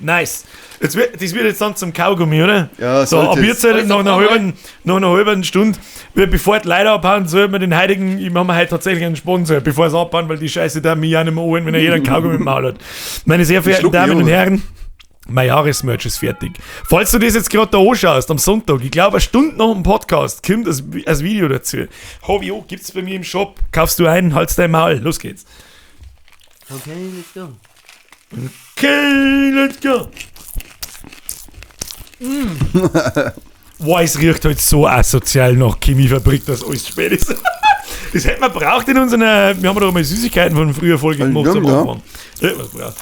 Nice. Das wird jetzt dann zum Kaugummi, oder? Ja, so. Ab jetzt nach einer halben Stunde, bevor die Leute abhauen, sollten wir den heutigen, ich mache mir heute tatsächlich einen Sponsor, bevor sie abhauen, weil die Scheiße da mich auch nicht mehr holen, wenn jeder einen Kaugummi im Maul hat. Meine sehr verehrten Damen und Herren, mein Jahresmerch ist fertig. Falls du das jetzt gerade da anschaust, am Sonntag, ich glaube, eine Stunde nach dem Podcast, kommt das Video dazu. Hobby, gibt's bei mir im Shop, kaufst du ein, halt's dein Maul, los geht's. Okay, let's go. Okay, let's go. Wow, es riecht halt so asozial nach Chemiefabrik, dass alles spät ist. Das hätten wir braucht in unseren, wir haben doch mal Süßigkeiten von früher Folge gemacht. Ja, was braucht.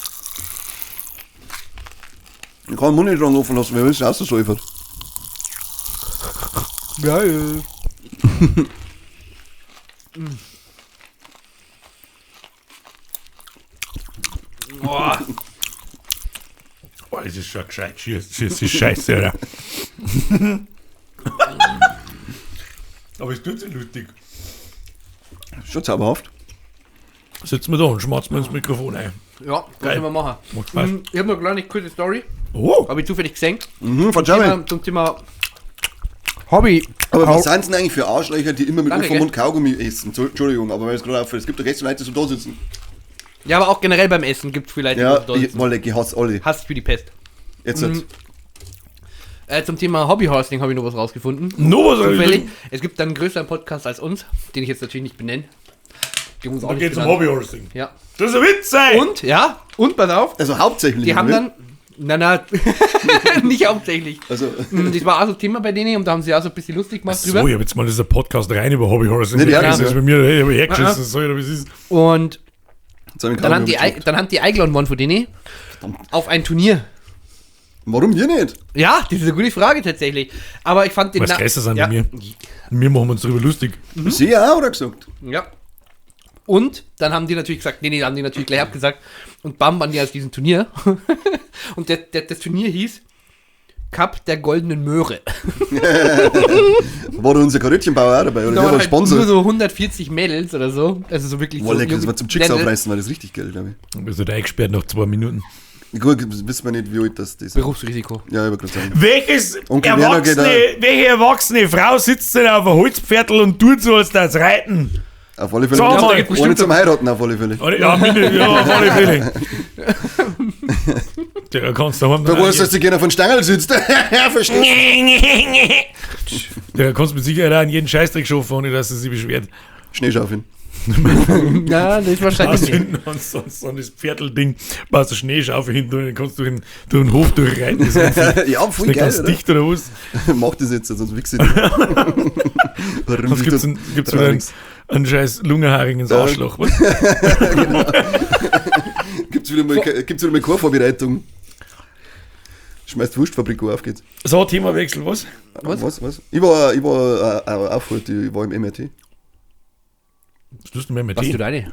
Ich kann den Mund nicht dran offen lassen, wer will es raussäufert. Geil. Boah. Boah, das ist schon gescheit. Das ist scheiße, oder? Aber es tut sich lustig. Schon zauberhaft. Sitzen wir da und schmatzen wir ins Mikrofon ein. Ja, das können wir machen. Ich habe noch eine kleine kurze Story. Oh. Habe ich zufällig gesehen. Zum Thema Hobby. Aber was sind denn eigentlich für Arschlöcher, die immer mit Danke, Mund Kaugummi essen? Entschuldigung, aber weil es gerade auffällt, es gibt doch recht so Leute, die so da sitzen. Ja, aber auch generell beim Essen gibt es vielleicht Ja, ich hasse alle. Hasst wie die Pest. Jetzt Zum Thema Hobbyhorsing habe ich noch was rausgefunden. Zufällig. Es gibt dann einen größeren Podcast als uns, den ich jetzt natürlich nicht benenne. Da geht es um Hobbyhorsing. Ja. Das ist ein Witz sein! Und pass auf. Also hauptsächlich. Die haben dann. Nicht hauptsächlich. Also. Das war auch so ein Thema bei denen und da haben sie auch so ein bisschen lustig gemacht drüber. So, ich habe jetzt mal dieser Podcast rein über Hobbyhorsing. Nee, das ist bei mir hergeschissen, so oder wie es ist. Und dann haben die eingeladen worden von denen auf ein Turnier. Warum wir nicht? Ja, das ist eine gute Frage tatsächlich. Aber ich fand den Was Geister sind bei mir. Wir machen uns darüber lustig. Sie auch, oder gesagt? Ja. Und dann haben die natürlich gesagt, haben die natürlich gleich abgesagt. Und bam, waren die aus diesem Turnier. Und das Turnier hieß Cup der goldenen Möhre. War da unser Karöttchenbauer auch dabei? Oder da war halt Sponsor? nur so 140 Mädels oder so. Also so wirklich Boah, so. lecker, das war zum Chicks aufreißen, war das richtig geil, glaube ich. Du bist da eingesperrt nach 2 Minuten. Gut, wissen wir nicht, wie alt das ist. Berufsrisiko. Ja, ich wollte gerade sagen. Welche erwachsene Frau sitzt denn auf einem Holzpferdl und tut so, als das reiten? Auf alle Fälle. So, ohne zum Heiraten, auf alle Fälle. Ja, auf alle Fälle. Der kannst du haben. Du weißt, dass die gerne von Stangl sitzt. Verstehst du? Der kannst mit Sicherheit auch in jeden Scheißdreck schaffen, ohne dass er sich beschwert. Schneeschaufeln. Ja, das ist wahrscheinlich nicht. Hinten so das Viertelding, baust du Schneeschaufel hinten und dann kannst du durch den Hof durchreiten. Ja, voll geil, ganz dicht oder was? Mach das jetzt, sonst wichse ich nicht. Gibt's wieder einen scheiß Lungenharing ins Arschloch. Was? Genau. Gibt's wieder mal Chorvorbereitung. Schmeißt Wurstfabrik auf, geht's. So, Themawechsel, was? Was? Ich war auch heute, ich war im MRT. Was tust du mehr mit Was dir? du deine?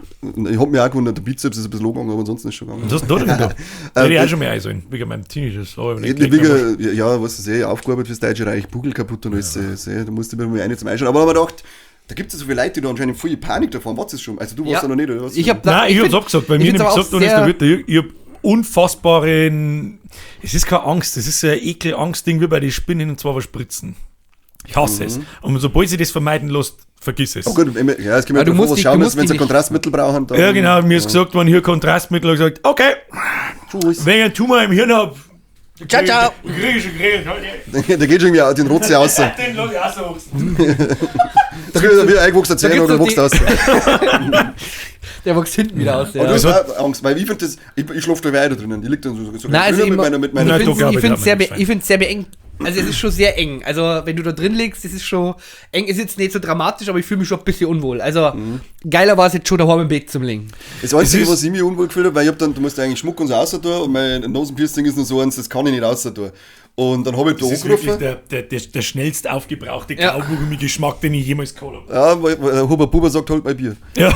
Ich hab mir auch gewundert, der Bizeps ist ein bisschen gegangen, aber ansonsten ist es schon gegangen. Was hast du da denn da? Hätte ich auch schon mehr einsollen, wegen meinem Tinnitus. Ja, was ist aufgearbeitet fürs Deutsche Reich, Bugel kaputt und alles. Da musste ich mir eine zum Einschauen. Aber da haben wir gedacht, da gibt es ja so viele Leute, die da anscheinend voll Panik davon. Was ist schon? Also du warst da noch nicht, oder was? Ich hab's abgesagt, bei mir nicht gesagt worden ist, da wird ich hab unfassbaren. Es ist keine Angst, das ist so ein Ekel-Angst-Ding wie bei den Spinnen und zwar was Spritzen. Ich hasse es. Und sobald sie das vermeiden lässt, vergiss es. Oh gut, ja, es kann mir davon was schauen, wenn sie ein Kontrastmittel brauchen. Dann, ja, genau, mir ist gesagt worden, hier Kontrastmittel, und gesagt, okay, wenn ich einen Tumor im Hirn habe, ciao, ciao. Da geht schon irgendwie den Rotze aus. Den lass ich auswachsen. Da wird wie eingewachsen, 10 oder wächst aus. Der wächst hinten wieder aus. Ja. Und das ist Angst, weil ich finde das, ich schlafe da weiter drinnen. Die liegt dann so Nein, also mit meiner ich finde es sehr beengt. Also es ist schon sehr eng. Also wenn du da drin liegst, es ist schon eng. Es ist jetzt nicht so dramatisch, aber ich fühle mich schon ein bisschen unwohl. Also geiler war es jetzt schon daheim im Weg zum Legen. Das Einzige, was ich mich unwohl gefühlt habe, weil ich hab dann, du musst eigentlich Schmuck und so raus tun und mein Nosenpiercing ist noch so eins, das kann ich nicht raus tun. Und dann habe ich da Das ist angerufen. wirklich der schnellst aufgebrauchte Kaugummi-Geschmack, den ich jemals gehabt habe. Ja, weil Hubert Buber sagt, halt mein Bier. Ja,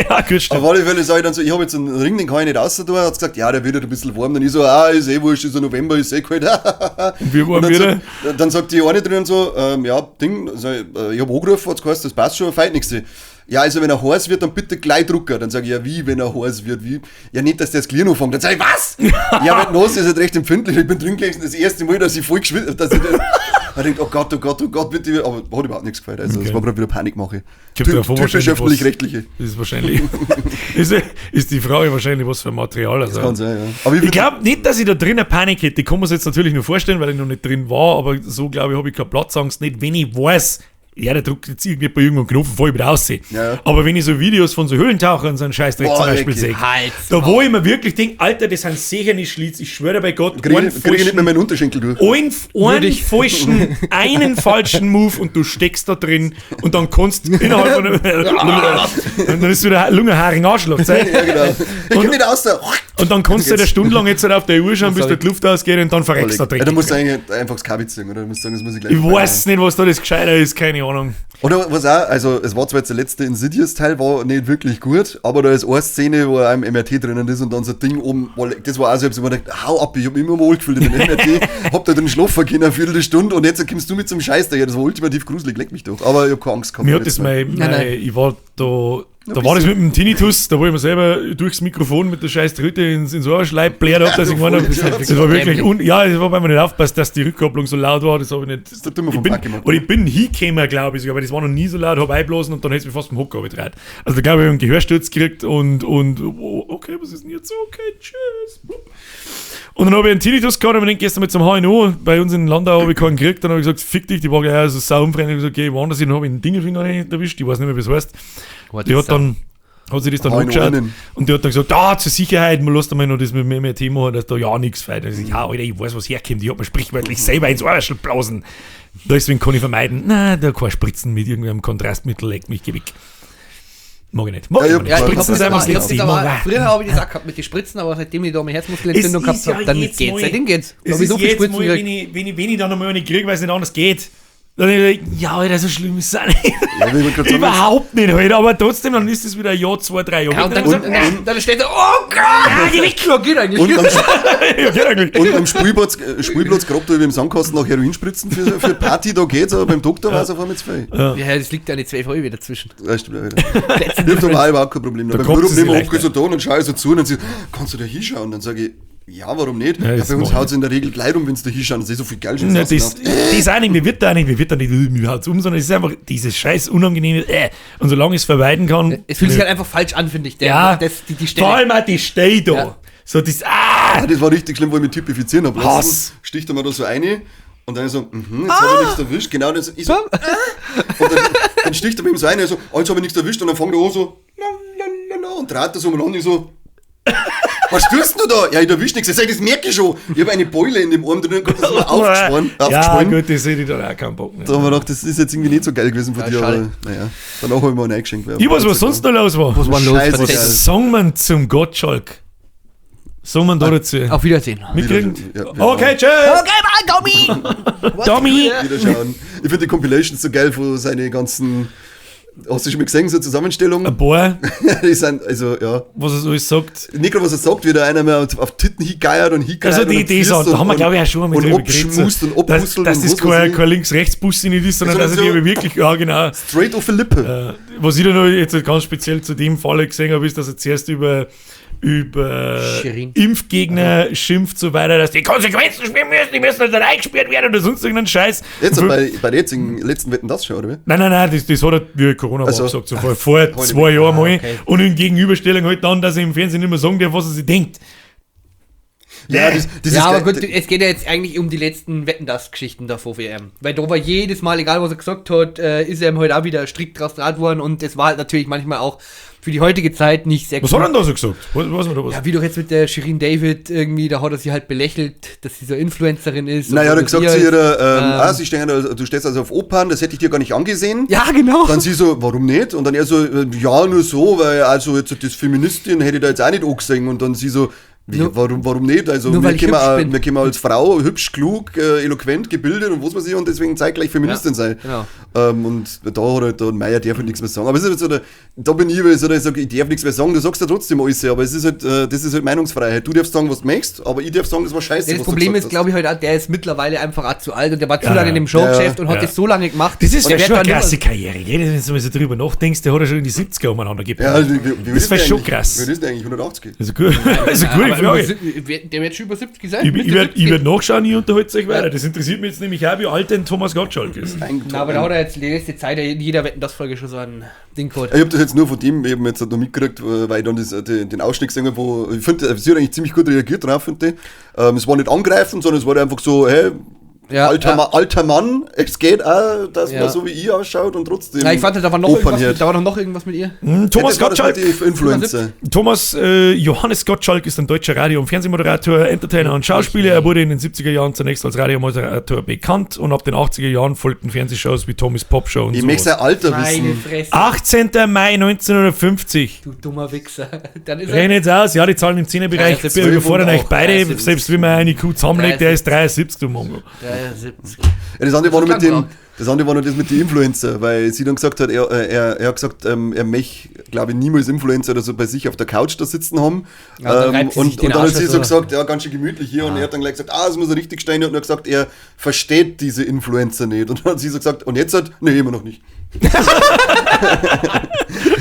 ja, gut, stimmt. Auf alle Fälle sage ich dann so, ich habe jetzt einen Ring, den kann ich nicht raus tun. Hat gesagt, ja, der wird halt ein bisschen warm. Dann ich so, ist eh wurscht, ist ja November, ist eh kalt. Und wir waren wieder. Dann sagt die eine drin so, also, ich habe angerufen, hat's geheißen, das passt schon, feit nichts. Ja, also wenn er heiß wird, dann bitte gleich drucken. Dann sage ich, ja, wie, wenn er heiß wird, wie? Ja, nicht, dass der das Glied anfängt. Dann sage ich, was? Ja, wenn nass ist halt recht empfindlich. Ich bin drin gelegen, das erste Mal, dass ich voll geschwitzt, dass ich denke, oh Gott, bitte. Aber hat überhaupt nichts gefallen. Also, das war gerade wieder Panikmache. Typisch öffentlich-rechtliche. Das ist wahrscheinlich, ist die Frage wahrscheinlich was für ein Material. Also. Das kann sein, ja. Aber ich glaube nicht, dass ich da drinnen Panik hätte. Ich kann mir das jetzt natürlich nur vorstellen, weil ich noch nicht drin war, aber so glaube ich, habe ich keine Platzangst. Nicht, wenn ich weiß, ja, der drückt jetzt irgendwie bei irgendeinem Knopf, bevor ich wieder aussehen. Ja. Aber wenn ich so Videos von so Höhlentauchern, so einen Scheißdreck zum Beispiel sehe, da wo ich mir wirklich denke, Alter, das sind sicher nicht Schlitz, ich schwöre bei Gott, kriege ich nicht mehr meinen Unterschenkel durch. Einen falschen Move und du steckst da drin und dann kannst du innerhalb von dann ist wieder Lungenharing Arschloch. Ja, genau. Ich komm nicht raus da. Und dann kannst du eine Stunde lang jetzt halt auf der Uhr schauen, bis die Luft ausgeht und dann verreckst du da drin. Ja, da musst du eigentlich einfach das Kabel ziehen, oder? Du musst sagen, das muss ich gleich. Ich weiß nicht, was da das Gescheiter ist, keine Ahnung. Oder was auch, also es war zwar jetzt der letzte Insidious-Teil, war nicht wirklich gut, aber da ist eine Szene, wo er im MRT drinnen ist und dann so ein Ding oben, das war auch so, ich hab mir gedacht, hau ab, ich hab mich immer wohl gefühlt in dem MRT, hab da drin schlafen können, eine Viertelstunde und jetzt kommst du mit zum Scheiß daher, das war ultimativ gruselig, leck mich doch, aber ich hab keine Angst gehabt. Mir hat das ich war da war das mit dem Tinnitus, da wo ich mir selber durchs Mikrofon mit der scheiß Tröte ins Ohrschleib bläht habe, dass ich gemeint habe, das war wirklich, das war, weil man nicht aufpasst, dass die Rückkopplung so laut war, das habe ich nicht. Das ist immer vom Pack gemacht. Und ich bin hingekommen, glaube ich sogar, weil das war noch nie so laut, habe einblasen und dann hätte es mich fast vom Hocker gedreht. Also da glaube ich, ich habe einen Gehörsturz gekriegt und okay, was ist denn jetzt so? Okay, tschüss. Und dann habe ich einen Tinnitus gehabt und ich bin gestern mit zum HNO, bei uns in Landau habe ich keinen gekriegt, dann habe ich gesagt, fick dich, die war gleich so sauumfreundlich, ich habe gesagt, geh woanders hin, dann habe ich einen Dingelfinger nicht erwischt, ich weiß nicht mehr, wie es heißt. Die hat sich das dann angeschaut und die hat dann gesagt, zur Sicherheit, man lässt einmal noch das mit mir Thema, dass da ja nichts fällt. Ich sage, ja, Alter, ich weiß, was herkommt, ich habe mir sprichwörtlich selber ins Arschl blasen. Deswegen kann ich vermeiden, da kein Spritzen mit irgendeinem Kontrastmittel, leckt mich, geh weg. Mag ich nicht. Spritzen ist einfach das Thema. Früher habe ich das auch gehabt mit den Spritzen, aber seitdem ich da meine Herzmuskelentzündung gehabt habe, dann geht's. Seitdem geht's. Es ist so jetzt mal, wenn ich dann einmal eine kriege, weil es nicht anders geht. Dann ich, ja, Alter, so schlimm ist es auch nicht. Ja, überhaupt nicht, Alter, aber trotzdem, dann ist es wieder ein Jahr, 2, 3 Jahre. Ja, und dann steht da, oh Gott, ja, geht eigentlich. Und am Spielplatz grabt er über im Sandkasten nach Heroin spritzen für Party, da geht's, aber beim Doktor war es auf einmal zu viel. Ja, das liegt ja nicht 12 Euro dazwischen. Ja, stimmt ja wieder. Ich hab da überhaupt kein Problem. Beim Büro nehmen wir so da und schaue ich so zu und dann kannst du da hinschauen? Und dann sage ich, ja, warum nicht? Ja, bei uns haut es in der Regel gleich um, wenn es da hinschauen. Das ist so viel Geld. Das auch nicht, mir wird da nicht, mir haut es um, sondern es ist einfach dieses scheiß unangenehme, und solange ich es vermeiden kann. Es fühlt sich halt einfach falsch an, finde ich. Die Stelle. Vor allem auch die Stelle da. Ja. So das, das war richtig schlimm, wo ich mich typifizieren habe lassen. Sticht er mir da so eine und dann so, jetzt habe ich nichts erwischt. Genau, dann so, ich so, und dann sticht er mir so eine, so, jetzt habe ich nichts erwischt und dann fängt er an so, und dreht er so um und ich so, was tust du da? Ja, ich erwischt nichts. Das merke ich schon. Ich habe eine Beule in dem Arm drin und das ist aufgespannt. Ja, gut, das hätte ich dann auch keinen Bock mehr. Da haben wir gedacht, das ist jetzt irgendwie nicht so geil gewesen von dir, aber naja, danach habe ich mir einen eingeschenkt. Ich weiß, was sonst noch los war. Was war los? Was sagen wir zum Gottschalk? Sagen wir da dazu? Auf Wiedersehen. Mitkriegen? Ja, okay, tschüss. Okay, bye, Tommy. Wiederschauen. Ich finde die Compilations so geil von seinen ganzen... Hast du schon mal gesehen, so eine Zusammenstellung? Ein paar. Die sind, also, ja. Was er so alles sagt. Nicht gerade, was er sagt, wie da einer mehr auf Titten hingeiert und hingeiert. Also die so, da haben wir, glaube ich, auch schon mal drüber geredet. Und dass das kein Links-Rechts-Bus nicht ist, sondern dass er die wirklich, ja genau. Straight auf die Lippe. Was ich da noch jetzt ganz speziell zu dem Fall gesehen habe, ist, dass er zuerst über Impfgegner schimpft so weiter, dass die Konsequenzen spüren müssen, die müssen dann eingesperrt werden oder sonst irgendeinen Scheiß. Jetzt bei der jetzigen letzten Wetten das schon, oder wie? Nein, das hat er wie Corona also, gesagt, so vor 2 Jahren mal. Okay. Und in Gegenüberstellung halt dann, dass er im Fernsehen nicht mehr sagen darf, was er sich denkt. Ja, aber gut, es geht ja jetzt eigentlich um die letzten Wetten-Das-Geschichten da vor WM. Weil da war jedes Mal, egal was er gesagt hat, ist er ihm halt auch wieder strikt draus draht worden und das war halt natürlich manchmal auch für die heutige Zeit nicht sehr gut. Was hat er denn da so gesagt? Was? Ja, wie doch jetzt mit der Shirin David irgendwie, da hat er sie halt belächelt, dass sie so Influencerin ist. Naja, er hat gesagt zu ihr, du stehst also auf Opern, das hätte ich dir gar nicht angesehen. Ja, genau. Dann sie so, warum nicht? Und dann er so, ja, nur so, weil also jetzt das Feministin hätte ich da jetzt auch nicht angesehen. Und dann sie so, Warum nicht? Also wir können als Frau hübsch, klug, eloquent, gebildet und was weiß ich und deswegen zeitgleich Feministin sein. Genau. Und da hat halt der Meier darf halt nichts mehr sagen. Aber es ist halt so, da bin ich so, ich sage, ich darf nichts mehr sagen, du sagst ja trotzdem alles, aber es ist halt, das ist halt Meinungsfreiheit. Du darfst sagen, was du möchtest, aber ich darf sagen, das war scheiße. Das Problem ist, glaube ich, halt auch, der ist mittlerweile einfach auch zu alt und der war zu lange in dem Showgeschäft und hat das so lange gemacht. Das ist ja schon eine krasse Karriere. Wenn du so drüber nachdenkst, der hat ja schon in die 70er umeinander gegeben. Ja, das war schon krass. Wie ist der eigentlich? 180? Also gut. Also gute Frage. Der wird schon über 70 sein. Ich werd nachschauen, ihr unterhaltet euch weiter. Das interessiert mich jetzt nämlich auch, wie alt denn Thomas Gottschalk ist. Na, aber da hat er jetzt die letzte Zeit jeder Wetten, das Folge schon so ein Ding gehabt. Ich hab das jetzt nur von dem eben jetzt noch mitgekriegt, weil ich dann den Ausschnitt gesehen habe, wo ich finde, sie hat eigentlich ziemlich gut reagiert drauf, finde ich. Es war nicht angreifend, sondern es war einfach so, hey, alter Mann, es geht auch, dass man so wie ich ausschaut und trotzdem. Ja, ich fand, da war noch irgendwas mit ihr. Thomas Gottschalk. Influencer. Thomas Johannes Gottschalk ist ein deutscher Radio- und Fernsehmoderator, Entertainer und Schauspieler. Er wurde in den 70er Jahren zunächst als Radiomoderator bekannt und ab den 80er Jahren folgten Fernsehshows wie Tommys Popshow und so. Ich möchte sein Alter wissen. 18. Mai 1950. Du dummer Wichser. Rechnen jetzt aus, ja, die Zahlen im 10er-Bereich überfordern euch beide, 73. Selbst wenn man eine Kuh zusammenlegt, der ist 73, du Mongo. 70. Ja, das andere war noch das mit den Influencer, weil sie dann gesagt hat, er hat gesagt, er möchte, glaube ich, niemals Influencer oder so bei sich auf der Couch da sitzen haben. Ja, und dann hat sie so gesagt, ja, ganz schön gemütlich hier. Und er hat dann gleich gesagt, das muss er richtig stehen. Und er hat gesagt, er versteht diese Influencer nicht. Und dann hat sie so gesagt, und jetzt nee, immer noch nicht.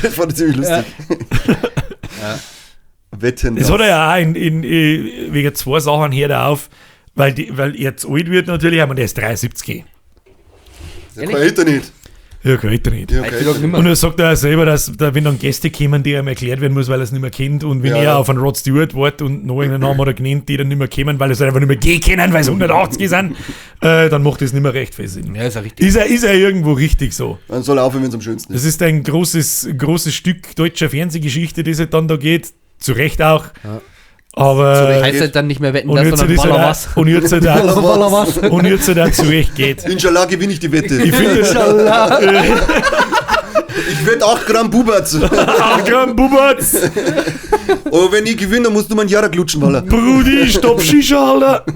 Das fand ich ziemlich lustig. Ja. Wetten. Das hat er ja auch wegen zwei Sachen hört er auf. Weil er jetzt alt wird natürlich, aber der ist 73. Ja, kann ich nicht. Ja, kann ich nicht. Ja, und er sagt ja selber, dass wenn dann Gäste kommen, die ihm erklärt werden muss, weil er es nicht mehr kennt und wenn er auf einen Rod Stewart wartet und noch einen Namen hat er genannt, die dann nicht mehr kommen, weil es einfach nicht mehr gehen können, weil es 180 sind, dann macht das nicht mehr recht viel Sinn. Ja, ist er richtig. Ist er irgendwo richtig so. Dann soll er aufhören, wenn es am schönsten ist. Das ist ein großes Stück deutscher Fernsehgeschichte, das halt dann da geht. Zu Recht auch. Ja. Aber so heißt halt dann nicht mehr Wetten, das, sondern was. Und jetzt halt auch zurecht geht. Inshallah gewinne ich die Wette. Ich finde Inshallah. Ich wette 8 Gramm Bubatz. 8 Gramm Bubatz. Aber wenn ich gewinne, dann musst du mein Jahre glutschen, Alter. Brudi, stopp Shisha, Alter.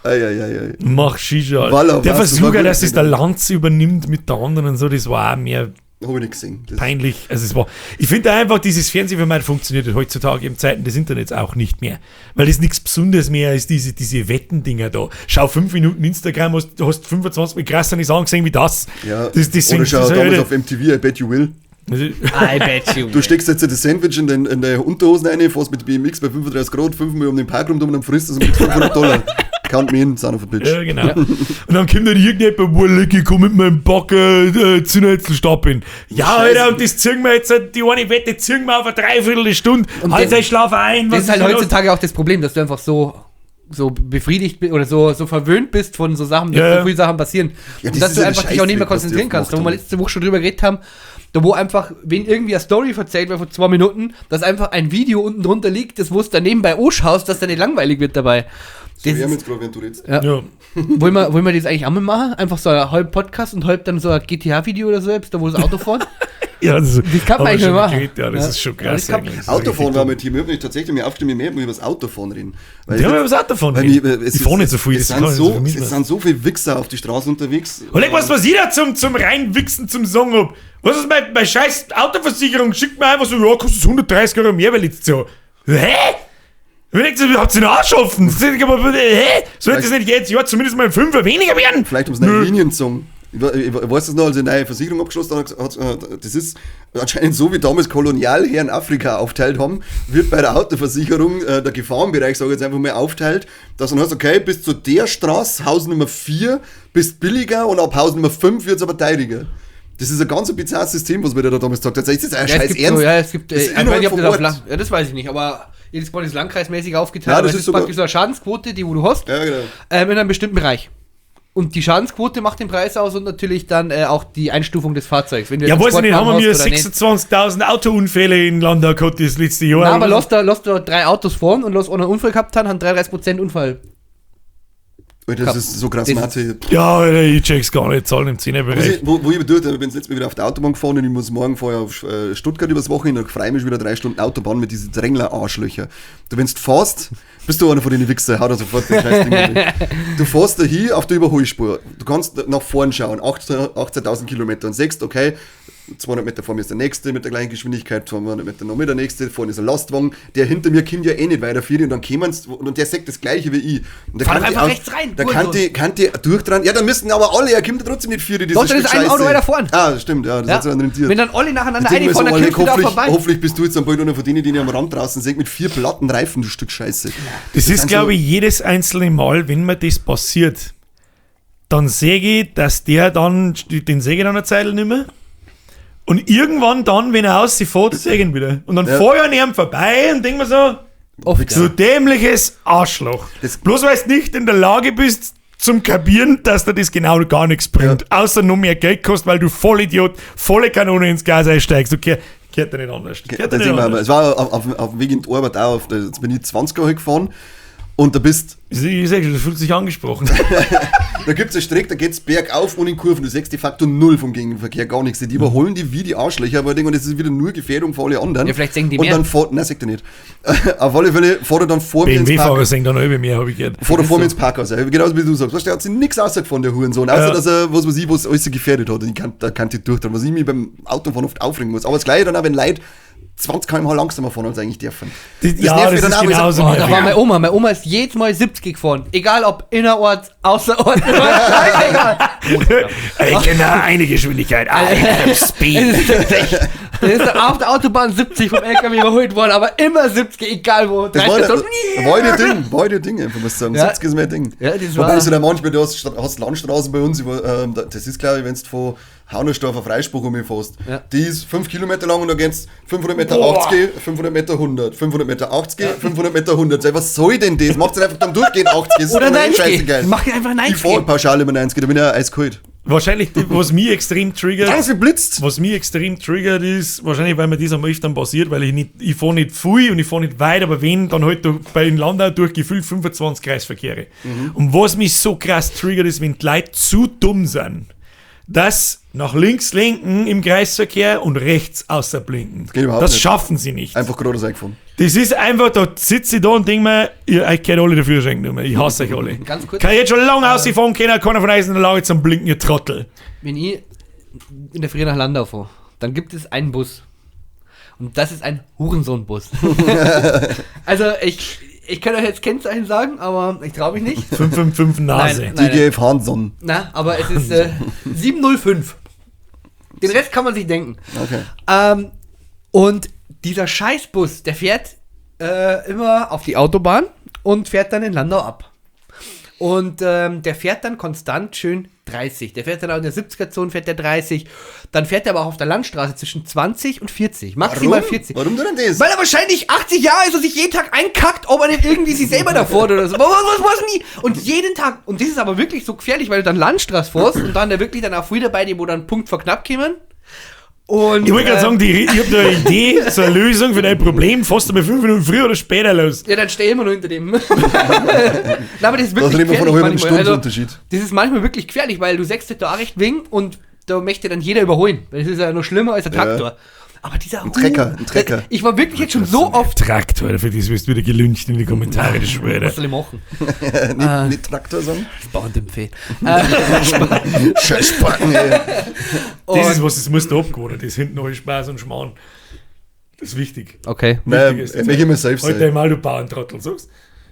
Ei. Mach Shisha, Alter. Der Versuch, dass es der Lanz übernimmt mit der anderen und so, das war auch mehr... Habe ich nicht gesehen. Peinlich. Also ich finde einfach, dieses Fernsehformat funktioniert heutzutage in Zeiten des Internets auch nicht mehr. Weil das nichts Besonderes mehr ist, diese Wettendinger da. Schau 5 Minuten Instagram, hast 25 mit krasseren Sachen gesehen wie das. Ja. Oder schau damals auf MTV, I Bet You Will. I bet you. Du steckst jetzt das Sandwich in der Unterhosen rein, fährst mit BMX bei 35 Grad, 5 Mal um den Park rum und dann frisst das mit $500. Count me in, son of a bitch. Ja, genau. Und dann kommt dann irgendjemand, boah, lecker, komm mit meinem Backer, zieh noch jetzt den Stab hin. Ja, Alter, und das ziehen wir jetzt, die eine Wette ziehen wir auf eine Dreiviertelstunde. Halt dein Schlaf ein. Das ist halt heutzutage auch das Problem, dass du einfach so befriedigt bist oder so verwöhnt bist von so Sachen, dass so viele Sachen passieren. Ja, und dass du einfach dich auch nicht mehr konzentrieren kannst. Da wo wir letzte Woche schon drüber geredet haben, da wo einfach, wenn irgendwie eine Story erzählt wird von 2 Minuten, dass einfach ein Video unten drunter liegt, das wo es daneben bei schaust, dass da nicht langweilig wird dabei. So, wir haben jetzt gerade, wenn du redest. Ja. Wollen wir das eigentlich auch mal machen? Einfach so ein halb Podcast und halb dann so ein GTA-Video oder so, da wo das Auto fährt? Ja, das kann man eigentlich machen. Ja, das ist schon krass. Autofahren war mein Team. Ich habe tatsächlich mir aufstimmen, mehr über das Autofahren reden. Weil über das Autofahren reden. Ich fahre nicht so viel. Es sind so viele Wichser auf die Straße unterwegs. Und was ich da zum Reinwichsen zum Sagen hab. Was ist meine scheiß Autoversicherung? Schickt mir einfach so, ja, kostet 130 € mehr, weil jetzt so. Hä? Ich denke, ihr habt den Arsch offen. Hä? Sollte das nicht jetzt zumindest mal 5 weniger werden? Vielleicht ums neue Linien sagen. Ich weiß das noch, als ich eine neue Versicherung abgeschlossen habe, das ist anscheinend so, wie damals Kolonialherren Afrika aufteilt haben, wird bei der Autoversicherung der Gefahrenbereich, sage ich jetzt einfach mal, aufteilt, dass man heißt, okay, bis zu der Straße, Haus Nummer 4, bist billiger und ab Haus Nummer 5 wird es aber teuriger. Das ist ein ganz bizarres System, was mir da damals sagt. Das ist ein scheiß Ernst. Es gibt das weiß ich nicht, aber jedes Mal ist landkreismäßig aufgeteilt. Ja, das ist praktisch so eine Schadensquote, die wo du hast, ja, genau. In einem bestimmten Bereich. Und die Schadensquote macht den Preis aus und natürlich dann auch die Einstufung des Fahrzeugs. Wenn du ja, weiß ich nicht, haben wir 26.000 Autounfälle in Landau gehabt das letzte Jahr. Na, aber lass da 3 Autos fahren und lass einen Unfall gehabt haben 33% Unfall. Das ist so krass, Mathe. Ja, Alter, ich check's gar nicht, Zahlen im 10er-Bereich. Wo ich durch, ich bin jetzt Mal wieder auf der Autobahn gefahren und ich muss morgen vorher auf Stuttgart übers Wochenende, dann freue ich mich wieder 3 Stunden Autobahn mit diesen Drängler-Arschlöcher. Wenn du fährst, bist du einer von den Wichser, hau da sofort den Scheiß Ding. Du fährst da hin auf der Überholspur, du kannst nach vorn schauen, 18.000 Kilometer und sagst, okay, 200 Meter vor mir ist der nächste mit der gleichen Geschwindigkeit, 200 Meter noch mit der nächste, vorne ist ein Lastwagen, der hinter mir kommt ja eh nicht weiterführen und dann kämen und der sagt das gleiche wie ich. Und fahr einfach rechts rein. Da kann die durchdran. Ja, dann müssten aber alle, er kommt trotzdem nicht für die. Doch, dann ist ein Auto weiter vorne. Ah, stimmt, ja, das hat so rentiert. Wenn dann alle nacheinander reinfahren, dann kommst du da vorbei. Hoffentlich bist du jetzt am bald einer von denen, die am Rand draußen sind, mit 4 platten Reifen, du Stück Scheiße. Das ist, glaube ich, jedes einzelne Mal, wenn mir das passiert, dann sehe ich, dass der dann, den sehe ich dann eine Zeit nicht mehr. Und irgendwann dann, wenn er ausfährt, sehe ich ihn wieder. Und dann fahre ich an ihm vorbei und denke mir so, dämliches Arschloch. Bloß weil du nicht in der Lage bist, zum Kapieren, dass dir das genau gar nichts bringt. Ja. Außer nur mehr Geld kostet, weil du Vollidiot, volle Kanone ins Gas einsteigst. Okay, gehört dir nicht anders. Es war auf dem Weg in die Arbeit auch, jetzt bin ich 20er gefahren. Und da bist... Ich sag schon, du fühlst dich angesprochen. Da gibt es eine Strecke, da geht es bergauf und in Kurven. Du siehst de facto null vom Gegenverkehr, gar nichts. Die überholen die wie die Arschlöcher, aber und das ist wieder nur Gefährdung für alle anderen. Ja, vielleicht sehen die und mehr. Dann fährt, nein, sagt er nicht. Auf alle Fälle fährt er dann vor mir ins BMW-Fahrer sehen dann über mehr, habe ich gehört. Fährt er vor mir ins Parkhaus. Genauso wie du sagst. Weißt du, der hat sich nichts rausgefunden, der Hurensohn. Außer, dass er, was weiß ich, was alles gefährdet hat. Und da kann ich durchdrehen, was ich mich beim Autofahren oft aufregen muss. Aber das Gleiche dann auch, wenn Leute 20 km/h langsamer fahren als eigentlich dürfen. Das ist genauso. Da war meine Oma. Meine Oma ist jedes Mal 70 gefahren. Egal ob innerorts, außerorts. Scheißegal. Ich kenne eine Geschwindigkeit. Speed. Der ist dann auf der Autobahn 70 vom LKW überholt worden, aber immer 70, egal wo. Das war ihr Ding, einfach muss ich sagen. Ja. 70 ist mein Ding. Ja, das war... Wobei, so der manchmal, du hast Landstraßen bei uns, das ist, glaube ich, wenn du von Haunerstorf auf Freispruch umfährst. Ja. Die ist 5 Kilometer lang und da geht es 500 Meter 80, 500 Meter 100, 500 Meter 80, 500 Meter 100. Was soll denn das? Macht es einfach dann durchgehen 80. Oder 90. Mach einfach 90. Ich fahre pauschal immer 90, da bin ich ja eiskalt. Wahrscheinlich, was mich extrem triggert. Ganz viel blitzt. Was mich extrem triggert ist, wahrscheinlich, weil mir das am öfter passiert, weil ich fahre nicht viel und ich fahre nicht weit, aber wenn, dann halt bei den Landau durch gefühlt 25 Kreisverkehre. Und was mich so krass triggert, ist, wenn die Leute zu dumm sind, dass nach links lenken im Kreisverkehr und rechts außerblinken. Das schaffen sie nicht. Einfach geradeaus eingefahren. Das ist einfach, da sitze ich da und denke mir, ich kenne alle dafür schenken. Ich hasse euch alle. Ganz kurz. Kann ich jetzt schon lange ausfahren können, keiner von euch ist in der Lage zum Blinken, ihr Trottel. Wenn ich in der Früh nach Landau fahre, dann gibt es einen Bus. Und das ist ein Hurensohn-Bus. Also ich kann euch jetzt Kennzeichen sagen, aber ich traue mich nicht. 555 Nase. DGF Hansson. Na, aber es ist 705. Den Rest kann man sich denken. Okay. Und dieser Scheißbus, der fährt immer auf die Autobahn und fährt dann in Landau ab. Und der fährt dann konstant schön 30. Der fährt dann auch in der 70er-Zone, fährt der 30. Dann fährt er aber auch auf der Landstraße zwischen 20 und 40. Maximal 40. Warum denn das? Weil er wahrscheinlich 80 Jahre ist und sich jeden Tag einkackt, ob er nicht irgendwie sich selber da fährt oder so. Was nie? Und jeden Tag. Und das ist aber wirklich so gefährlich, weil du dann Landstraße fährst und dann der wirklich dann auch wieder bei dir, wo dann Punkt vor knapp kämen. Und, ich wollte gerade sagen, ich habe da eine Idee, so eine Lösung für dein Problem, fährst du bei 5 Minuten früher oder später los. Ja, dann stehe ich immer noch hinter dem. Nein, aber das ist wirklich gefährlich. Von einer halben Stunde Unterschied. Das ist manchmal wirklich gefährlich, weil du sägst da recht wegen und da möchte dann jeder überholen. Das ist ja noch schlimmer als ein Traktor. Ja. Aber dieser ein Trecker. Ich war wirklich jetzt schon so oft... Traktor, für das wirst du wieder gelüncht in die Kommentare, das schwöre. Was soll ich machen? nicht Traktor sagen? Bauerndimpfee. Scheiß Spacken, ey. Das ist was, das musst du abgehen, das hinten alles Spaß und Schmarrn. Das ist wichtig. Okay. Nein, ich immer selbst sein. Heute einmal, du Bauerntrottel, sagst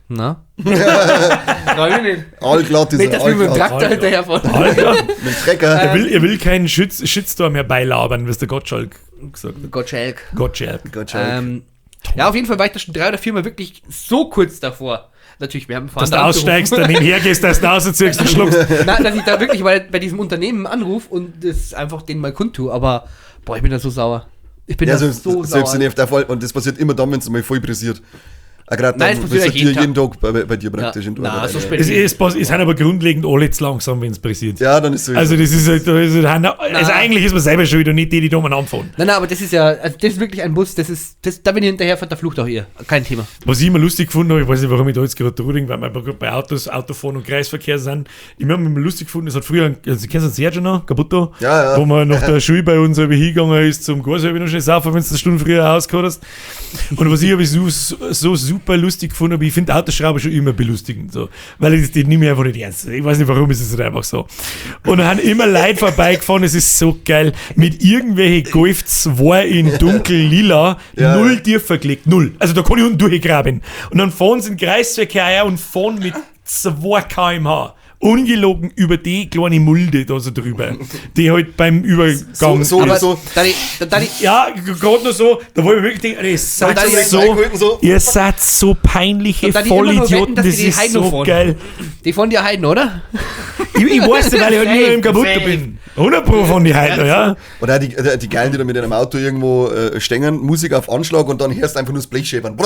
na? Freu mich nicht. Allglatt ist nicht, dass wir mit dem Traktor hinterherfahren. Mit dem Trecker. Er will keinen Shitstorm mehr beilabern, was der Gottschalk gesagt hat. Gottschalk. Ja, auf jeden Fall war ich da schon 3 oder 4 Mal wirklich so kurz davor. Natürlich, wir haben dass du aussteigst, dann hinhergehst, dass du rausziehst und schluckst. Nein, dass ich da wirklich bei diesem Unternehmen anrufe und das einfach denen mal kundtue, aber boah, ich bin da so sauer. Ich bin da so sauer. Selbst in der Fall, und das passiert immer dann, wenn es mal voll pressiert. Gerade Nein, dann, es passiert jeden Tag bei dir praktisch Ja. in der Na, Arbeit. so spät. Es sind aber grundlegend alle zu langsam, wenn es passiert. Ja, dann ist so. Also das ist halt, also eigentlich ist man selber schuld und nicht die da umeinander fahren. Nein, aber das ist ja, also das ist wirklich ein Bus, da bin ich hinterher, der flucht auch ihr. Kein Thema. Was ich immer lustig gefunden habe, ich weiß nicht, warum ich da jetzt gerade drüber denke, weil wir bei Autofahren und Kreisverkehr sind. Ich habe immer lustig gefunden, es hat früher, also kennst du Sergio noch, Caputo? Ja. Wo man nach der Schule bei uns hingegangen ist zum Gas, habe ich noch schnell saufen, wenn du eine Stunde früher rausgehauen hast. Und was ich so super lustig gefunden habe, ich finde Autoschrauber schon immer belustigend, so. Weil ich das nehme ich einfach nicht ernst. Ich weiß nicht, warum ist es halt einfach so. Und dann haben immer Leute vorbeigefahren, es ist so geil, mit irgendwelchen Golf 2 in dunkel-lila, null tiefer gelegt, null. Also da kann ich unten durchgraben. Und dann fahren sie in den Kreisverkehr her und fahren mit 2 km/h. Ungelogen über die kleine Mulde da so drüber, die halt beim Übergang... Ja, gerade noch so, da wollte ich wirklich denken, ihr seid so peinliche Vollidioten, das ist so geil. Die von dir Heiden, oder? Ich weiß nicht, weil ich halt nur im Kaputter bin. 100% von die Heiden, ja. Oder die Geilen, die da mit einem Auto irgendwo stehen, Musik auf Anschlag und dann hörst du einfach nur das Blech schäbern.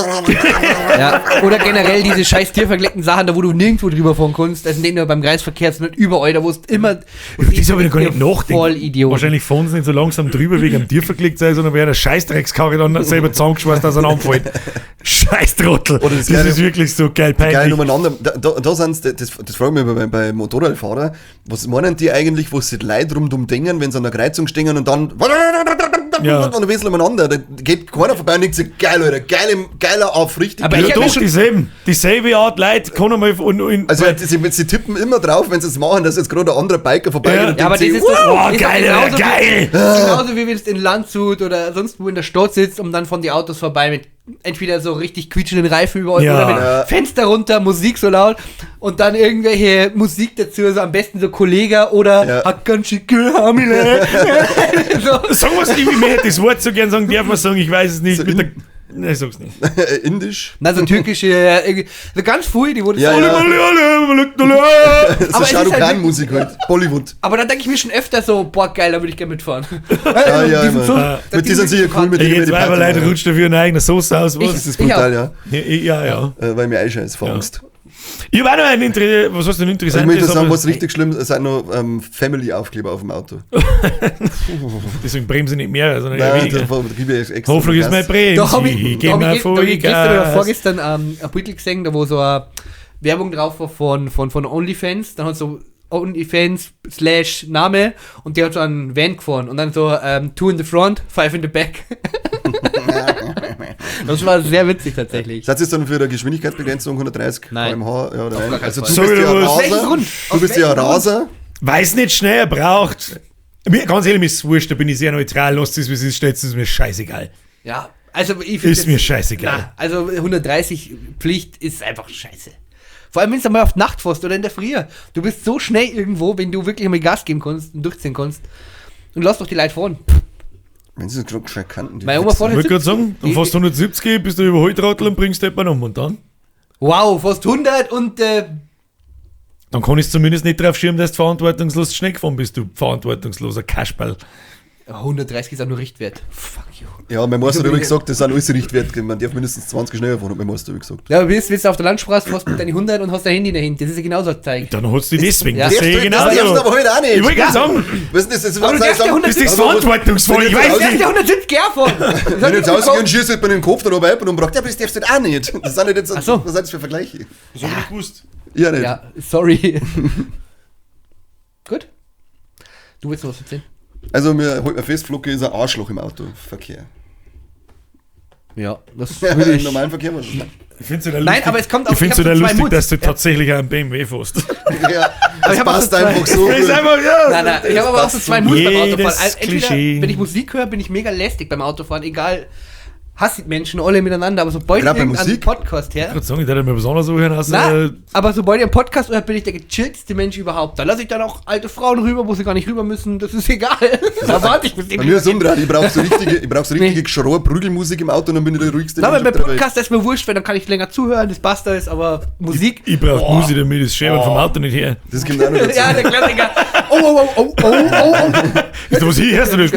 Ja, oder generell diese scheiß tiervergleckten Sachen, da wo du nirgendwo drüber fahren kannst, also nicht nur beim Kreisverkehr, sondern überall, da wo es immer... Das habe ich gar nicht nachgedacht. Voll Idiot. Wahrscheinlich fahren sie nicht so langsam drüber wegen am Tier verklickt sein, sondern wäre der Scheißdreckskarre dann selber zusammengeschweißt, dass er anfällt. Scheißtrottel. Das ist wirklich so geil peinlich. Geil umeinander. Da sind das frage ich mich bei Motorradfahrern, was meinen die eigentlich, wo sie die Leute rundum denken, wenn sie an der Kreuzung stehen und dann und ein bisschen umeinander, da geht keiner vorbei und denkt sich, geil, Alter, geiler aufrichtig. Aber ja, doch, dieselbe Art Leute kann einmal... Also sie tippen immer drauf, wenn sie es machen, dass jetzt gerade ein anderer Biker vorbeigeht. Ja, aber das ist doch geil. Genauso wie wenn du in Landshut oder sonst wo in der Stadt sitzt und dann von die Autos vorbei mit entweder so richtig quietschenden Reifen über euch oder mit Fenster runter, Musik so laut und dann irgendwelche Musik dazu, also am besten so Kollega oder hat ganz schön Hamile. Sagen wir es nicht, wie mir hätte das Wort so gern sagen, darf man sagen, ich weiß es nicht. So nein, sag's nicht. Indisch? Nein, so türkische, so ganz früh, die wurde so Shah Rukh Khan Musik halt, Bollywood. Aber dann denke ich mir schon öfter so, boah geil, da würde ich gerne mitfahren. Mit die sind sicher cool, mit denen jetzt weil Leute rutscht dafür eine eigene Soße aus. Das ist brutal, ja. Weil mir einscheiß vor Angst. Ich habe auch noch ein was hast du denn interessant? Ich möchte sagen, was richtig schlimm ist, sind noch Family-Aufkleber auf dem Auto. Deswegen bremse ich nicht mehr, sondern weniger. Hoffnung ist mein Bremse. Da habe ich gestern oder vorgestern ein Bild gesehen, da wo so eine Werbung drauf war von OnlyFans. Dann hat so OnlyFans/Name und der hat so einen Van gefahren und dann so 2 in the front, 5 in the back. Das war sehr witzig tatsächlich. Seid ihr dann für eine Geschwindigkeitsbegrenzung 130 km/h? Ja, oder nein? Also du bist ja Raser. Weiß nicht schnell, braucht. Ganz ehrlich, mir ist es wurscht, da bin ich sehr neutral, lasst es, wie es ist, stellt es mir scheißegal. Ja, also ich finde. Ist mir scheißegal. Also 130 Pflicht ist einfach scheiße. Vor allem, wenn es einmal auf Nacht fährst oder in der Früh. Du bist so schnell irgendwo, wenn du wirklich mal Gas geben kannst und durchziehen kannst. Und lass doch die Leute fahren. Wenn sie es schon kannten. Meine Oma fährt. Ich wollte gerade sagen, du fährst 170, bist du überholtrottel und bringst jemanden um und dann? Wow, fast 100 und... Dann kann ich zumindest nicht drauf schirmen, dass du verantwortungslos schnell gefahren bist, du verantwortungsloser Kasperl. 130 ist auch nur Richtwert. Fuck you. Ja, mein Meister hat übrigens gesagt, das sind alles Richtwerte. Man darf mindestens 20 schneller fahren, hat mein Meister gesagt. Ja, aber willst du auf der Landstraße, fährst mit deinen 100 und hast dein Handy dahinter. Das ist ja genauso gezeigt. Dann hast du deswegen. Ja. Das sehe ich genauso. Das aber heute auch nicht. Ich wollte gerade sagen. Was ist das? Aber du darfst ja 170 ist verantwortungsvoll. Ich weiß nicht. Der 170 fahren. Wenn du jetzt rausgehst und schießt bei den Kopf dann oben und fragt, ja, aber das darfst du auch nicht. Das sind nicht jetzt, was sind das für Vergleiche? Das habe ich nicht gewusst. Ja, nicht. Ja, sorry. Gut. Du willst noch was erzählen? Also, mir holt man fest, Flocke ist ein Arschloch im Autoverkehr. Ja, das würde ich... Im normalen Verkehr war Ich finde es ja Nein, aber es kommt auch... Ich finde es ja lustig, dass du tatsächlich einen BMW fährst. Ja, das passt einfach so. Nein, ich habe aber auch so 2 Moods beim Autofahren. Also entweder, wenn ich Musik höre, bin ich mega lästig beim Autofahren, egal... Hasse Menschen alle miteinander, aber sobald ich einen Podcast her... Ich würde sagen, ich hätte mir besonders so hören, aber sobald ich einen Podcast höre, bin ich der gechilltste Mensch überhaupt. Da lasse ich dann auch alte Frauen rüber, wo sie gar nicht rüber müssen, das ist egal. Da warte ich bis bei mir ist es umdreht, ich brauche so richtige Geschrei, Prügelmusik im Auto und dann bin ich der ruhigste Mensch. Aber beim Podcast ist mir wurscht, weil dann kann ich länger zuhören, das passt alles, aber Musik... Ich brauche Musik, damit das Schämen vom Auto nicht her. Das kommt auch noch dazu. Ja, der Klassiker. Ist das was hier? Hörst du das?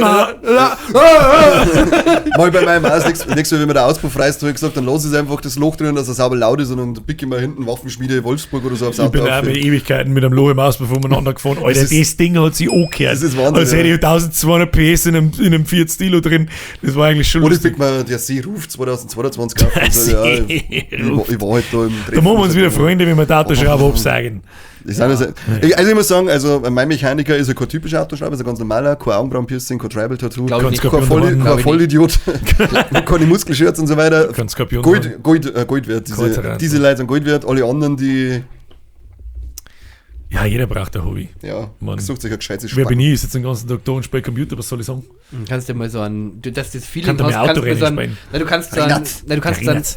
Mal bei meinem Haus, nächstes Mal, wenn mir der Auspuff reißt, habe ich gesagt, dann lass es einfach das Loch drin, dass es sauber laut ist und dann pick ich mal hinten Waffenschmiede Wolfsburg oder so aufs Ich Auto bin auch mit Ewigkeiten mit einem Loch im Auspuff umeinander gefahren. Alter, das Ding hat sich angehört. Das ist Wahnsinn. Als hätte ich 1200 PS in einem Fiat Stilo drin. Das war eigentlich schon Oder ich lustig. pick mal der Seeruf 2022 auf. Also, ja, ich war halt da im Da machen wir uns wieder Freunde, wenn wir die Autoschrauber absagen. Ich muss sagen, also mein Mechaniker ist ja kein typischer Autoschrauber, ist ein ganz normaler, kein Augenbrauenpiercing, kein Tribal-Tattoo, kein Vollidiot, keine Muskelshirts und so weiter. Kein Skorpion. Gold wert. Diese Leute sind Gold wert, alle anderen, die... Ja, jeder braucht ein Hobby. Ja, Mann. sucht sich ein gescheites Wer bin ich? Ich sitze den ganzen Tag da und spiele Computer, was soll ich sagen? Kannst du mal so ein, dass das Feeling Kann der mir Autorennen spielen? Du kannst so einen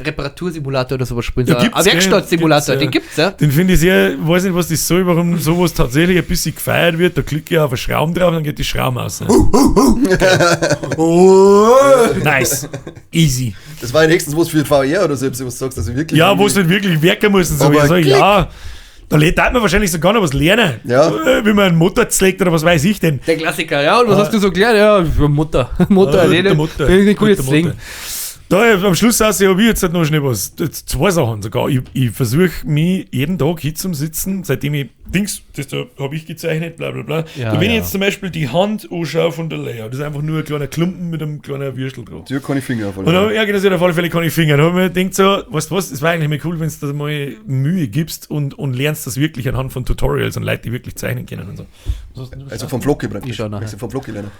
Reparatursimulator oder sowas spielen. Ja, So ein Werkstattsimulator, den gibt's, ja. Den finde ich sehr, weiß nicht, was das soll, warum sowas tatsächlich ein bisschen gefeiert wird. Da klicke ich auf einen Schrauben drauf, dann geht die Schrauben aus. Nice. Easy. Das war ja nächstens was für VR oder so, was du sagst, dass ich wirklich... Ja, wo es nicht wirklich werken muss und so. Aber Ich sag, ja, da darf man wahrscheinlich sogar noch was lernen. Ja. Wie man einen Motor zlegt oder was weiß ich denn. Der Klassiker, ja. Und was hast du so gelernt? Ja, Mutter. Der Mutter. Ich kann jetzt singen. Da am Schluss habe ich jetzt halt noch schnell was. Zwei Sachen sogar. Ich versuche mich jeden Tag hinzusitzen, seitdem ich das da habe ich gezeichnet, bla bla bla. Ja, wenn ich jetzt zum Beispiel die Hand anschaue von der Lea, das ist einfach nur ein kleiner Klumpen mit einem kleinen Würstel drauf. Ja, keine Finger auf alle Und dann, Fälle. ja, das auf alle Fälle keine Finger. Dann habe ich mir gedacht so, weißt du was, es war eigentlich mal cool, wenn du da mal Mühe gibst und lernst das wirklich anhand von Tutorials und Leute, die wirklich zeichnen können und so. Also vom Flocke praktisch. Ich schau nachher. Also vom Flocke lernen.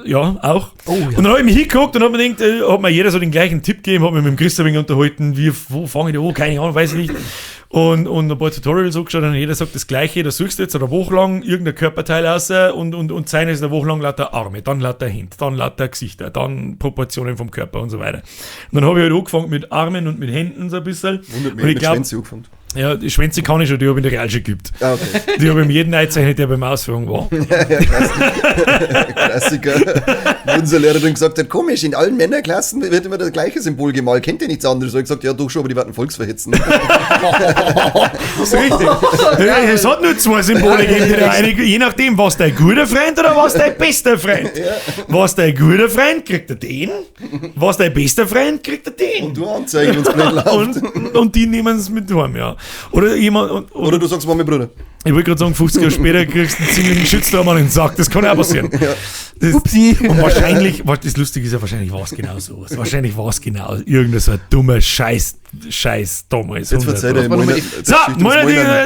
Ja, auch. Oh, ja. Und dann habe ich mich hingeguckt und habe mir gedacht, hat mir jeder so den gleichen Tipp gegeben, habe mich mit dem Chris ein wenig unterhalten, wo fange ich da an, keine Ahnung, weiß ich nicht. Und ein paar Tutorials angeschaut und jeder sagt das Gleiche, da suchst du jetzt eine Woche lang irgendein Körperteil raus und zeichnest eine Woche lang lauter Arme, dann lauter Hände, dann lauter Gesichter, dann Proportionen vom Körper und so weiter. Und dann habe ich halt angefangen mit Armen und mit Händen so ein bisschen. Und ich mit glaub, Schwänze angefangen. ja, die Schwänze kann ich schon, die habe ich in der Realschule geübt. Ah, okay. Die habe ich mit jedem eingezeichnet, der beim Ausführung war. Klassiker. Wo unser Lehrer dann gesagt hat, komisch, in allen Männerklassen wird immer das gleiche Symbol gemalt, kennt ihr nichts anderes? So ich gesagt, ja doch schon, aber die werden Volksverhetzen. Das ist richtig. Es hat nur zwei Symbole gegeben, je nachdem, was dein guter Freund oder was dein bester Freund. Was dein guter Freund, kriegt er den. Was dein bester Freund, kriegt er den. Und du anzeigen, wenn es blöd läuft. Und die nehmen es mit heim, ja. Oder jemand. Oder du sagst, Mami, Bruder. Ich wollte gerade sagen, 50 Jahre später kriegst du einen ziemlichen Shitstorm an den Sack. Das kann ja auch passieren. Das, Upsi. und wahrscheinlich, das Lustige ist ja, wahrscheinlich war es genau so. Wahrscheinlich war es genau irgendein so ein dummer Scheiß damals. Jetzt verzeiht er So,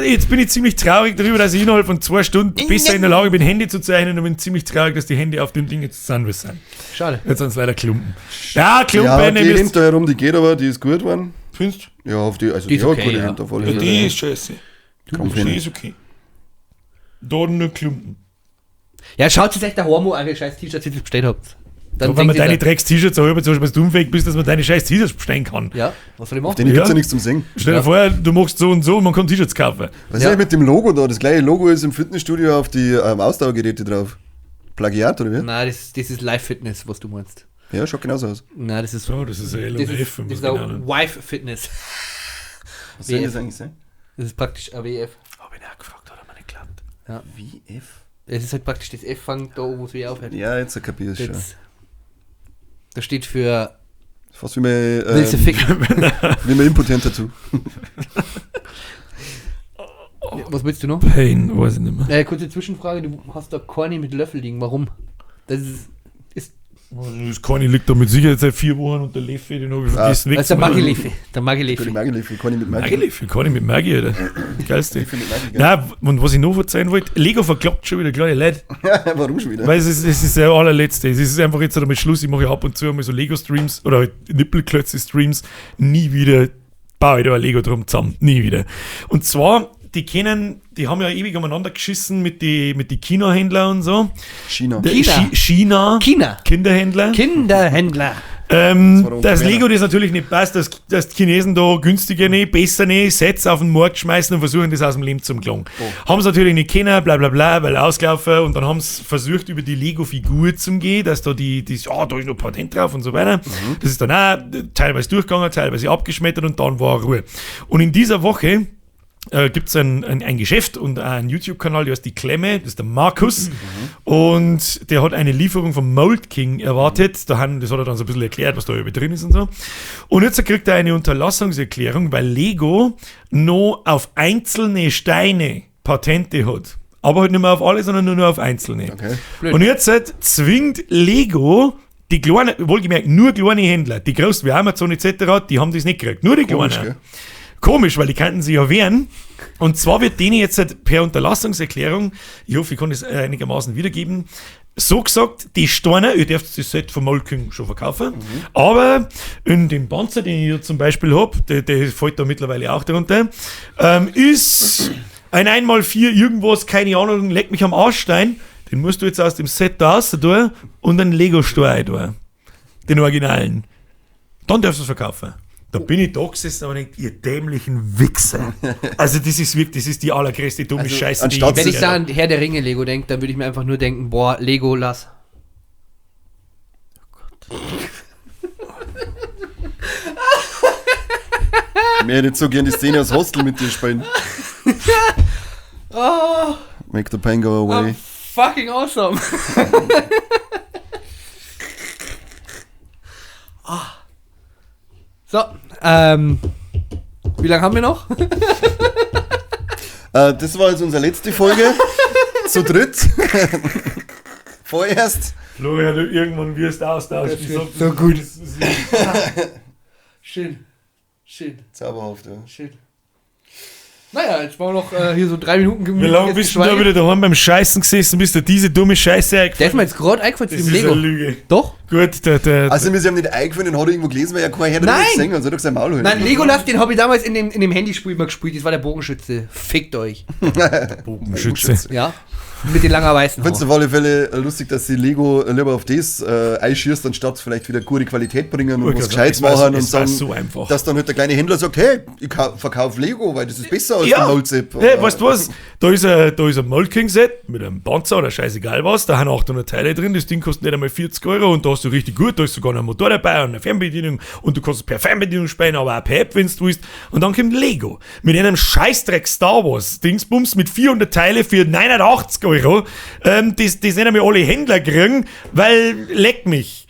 jetzt bin ich ziemlich traurig darüber, dass ich innerhalb von 2 Stunden besser in der Lage bin, Handy zu zeichnen und bin ziemlich traurig, dass die Hände auf dem Ding jetzt sind, was sind. Schade. Jetzt sind es leider Klumpen. Ja, Klumpen. Ja, die rennt da herum, die geht aber, die ist gut geworden. Findest du? Ja, auf die, also Die ist hat okay, gute ja. Hände auf alle Ja, Fälle. die ist scheiße. Kampf Die ist okay. Da nur Klumpen. Ja, schaut sich echt der Hormo eure scheiß T-Shirts, die ihr bestellt habt. Dann Wenn man denkt ihr deine da- Drecks-T-Shirts so halber, dass du unfähig bist, dass man deine scheiß T-Shirts bestellen kann. Ja, was soll ich machen? Den gibt's Ja. ja nichts zum Singen. Stell dir Ja. vor, du machst so und so und man kann T-Shirts kaufen. Was Ja. ist mit dem Logo da? Das gleiche Logo ist im Fitnessstudio auf die Ausdauergeräte drauf. Plagiat oder wie? Nein, das ist Live-Fitness, was du meinst. Ja, schaut genauso aus. Nein, das ist So, das ist ein das ist, LMF. das ist ein Wife-Fitness. Was soll WF. das eigentlich sein? Das ist praktisch ein WF. Hab ich nicht gefragt, hat er mir nicht geklappt. Ja. Wie F? Es ist halt praktisch das F-Fang da, wo es wie aufhört. Ja, jetzt kapier ich schon. Das steht für Fast wie mein, willst du ficken? wie mein impotent dazu. Was willst du noch? Pain, weiß ich nicht mehr. Kurze Zwischenfrage, du hast da Corny mit Löffel liegen, warum? Das ist Das Conny liegt da mit Sicherheit seit 4 Wochen und der Leffe, den habe ich vergessen das ist der wegzumachen. Maggi-Leffe. Der Für Maggi-Leffe. die Maggi-Leffe, kann ich mit Maggi. Maggi-Leffe, Conny mit Maggi, Alter. Geilste. Leffe mit Maggi, gell? Nein, und was ich noch verzeihen wollte, Lego verkloppt schon wieder kleine Leute. Warum schon wieder? Weil es ist der allerletzte. Es ist einfach jetzt damit Schluss. Ich mache ja ab und zu einmal so Lego-Streams oder halt Nippelklötze-Streams. Nie wieder baue ich da ein Lego drum zusammen. Nie wieder. Und zwar, die haben ja ewig umeinander geschissen mit die Kinohändler und so. China. China. China. Kinderhändler. Kinderhändler. Das Lego, das natürlich nicht passt, dass die Chinesen da günstiger nicht, besser nicht, Sets auf den Markt schmeißen und versuchen, das aus dem Leben zu klauen. Haben sie natürlich nicht können, bla bla bla, weil ausgelaufen und dann haben sie versucht, über die Lego-Figur zu gehen, dass da da ist noch Patent drauf und so weiter. Das ist dann auch teilweise durchgegangen, teilweise abgeschmettert und dann war Ruhe. Und in dieser Woche gibt es ein Geschäft und einen YouTube-Kanal, der heißt Die Klemme, das ist der Markus. Und der hat eine Lieferung vom Mold King erwartet. Das hat er dann so ein bisschen erklärt, was da über drin ist und so. Und jetzt kriegt er eine Unterlassungserklärung, weil Lego noch auf einzelne Steine Patente hat. Aber halt nicht mehr auf alle, sondern nur auf einzelne. Okay. Und jetzt zwingt Lego die kleinen, wohlgemerkt nur kleine Händler, die großen wie Amazon etc., die haben das nicht gekriegt. Nur die kleinen. Komisch, weil die könnten sich ja wehren. Und zwar wird denen jetzt per Unterlassungserklärung, ich hoffe, ich kann das einigermaßen wiedergeben, so gesagt, die Steine, ihr dürft das Set vom Mold King schon verkaufen, aber in dem Panzer, den ich hier zum Beispiel habe, der fällt da mittlerweile auch darunter, ist ein 1x4 irgendwas, keine Ahnung, leck mich am Arschstein, den musst du jetzt aus dem Set da raus tun und einen Lego-Stein tun. Den Originalen. Dann darfst du es verkaufen. Da bin ich da gesessen und denke, ihr dämlichen Wichser. Also das ist wirklich, das ist die allergrößte dumme Scheiße, die wenn ich da an Herr der Ringe Lego denke, dann würde ich mir einfach nur denken, boah, Lego, lass. Oh Gott. Mir hätte so gern die Szene aus Hostel mit dir spielen. Oh, Make the pain go away. fucking awesome. So, wie lange haben wir noch? Das war jetzt unsere letzte Folge. Zu dritt. Vorerst. Florian, du irgendwann wirst austauschen. So gut. Schön. Zauberhaft, ja. Schön. Naja, jetzt waren wir noch hier so 3 Minuten Wie lange bist du da wieder daheim beim Scheißen gesessen, bis du diese dumme Scheiße eingefallen? Der ist mir jetzt gerade eingefallen zu Das dem ist Lego. eine Lüge. Doch? Gut, Also mir ist ihm nicht eingefallen, den hat er irgendwo gelesen, weil er kein Herr der Ringe gesehen hat. Soll doch sein Maul hören. Nein, Legolas, den habe ich damals in dem Handyspiel immer gespielt. Das war der Bogenschütze. Fickt euch. Bogenschütze. Ja. Mit den langer weißen Ich finde es auf alle Fälle lustig, dass die Lego lieber auf das einschießt, anstatt vielleicht wieder gute Qualität bringen und was Gescheites machen und sagen, so einfach. dass dann halt der kleine Händler sagt, hey, ich verkaufe Lego, weil das ist besser als Ja. der Mold-Zip. Hey, weißt du was? Da ist ein Mold King Set mit einem Panzer oder scheißegal was, da haben 800 Teile drin, das Ding kostet nicht einmal 40 € und da hast du richtig gut, da ist sogar noch ein Motor dabei und eine Fernbedienung und du kannst es per Fernbedienung spielen, aber auch per App, wenn du willst. Und dann kommt Lego mit einem Scheißdreck Star Wars Dingsbums mit 400 Teile für 89 €, das nicht einmal alle Händler kriegen, weil leck mich.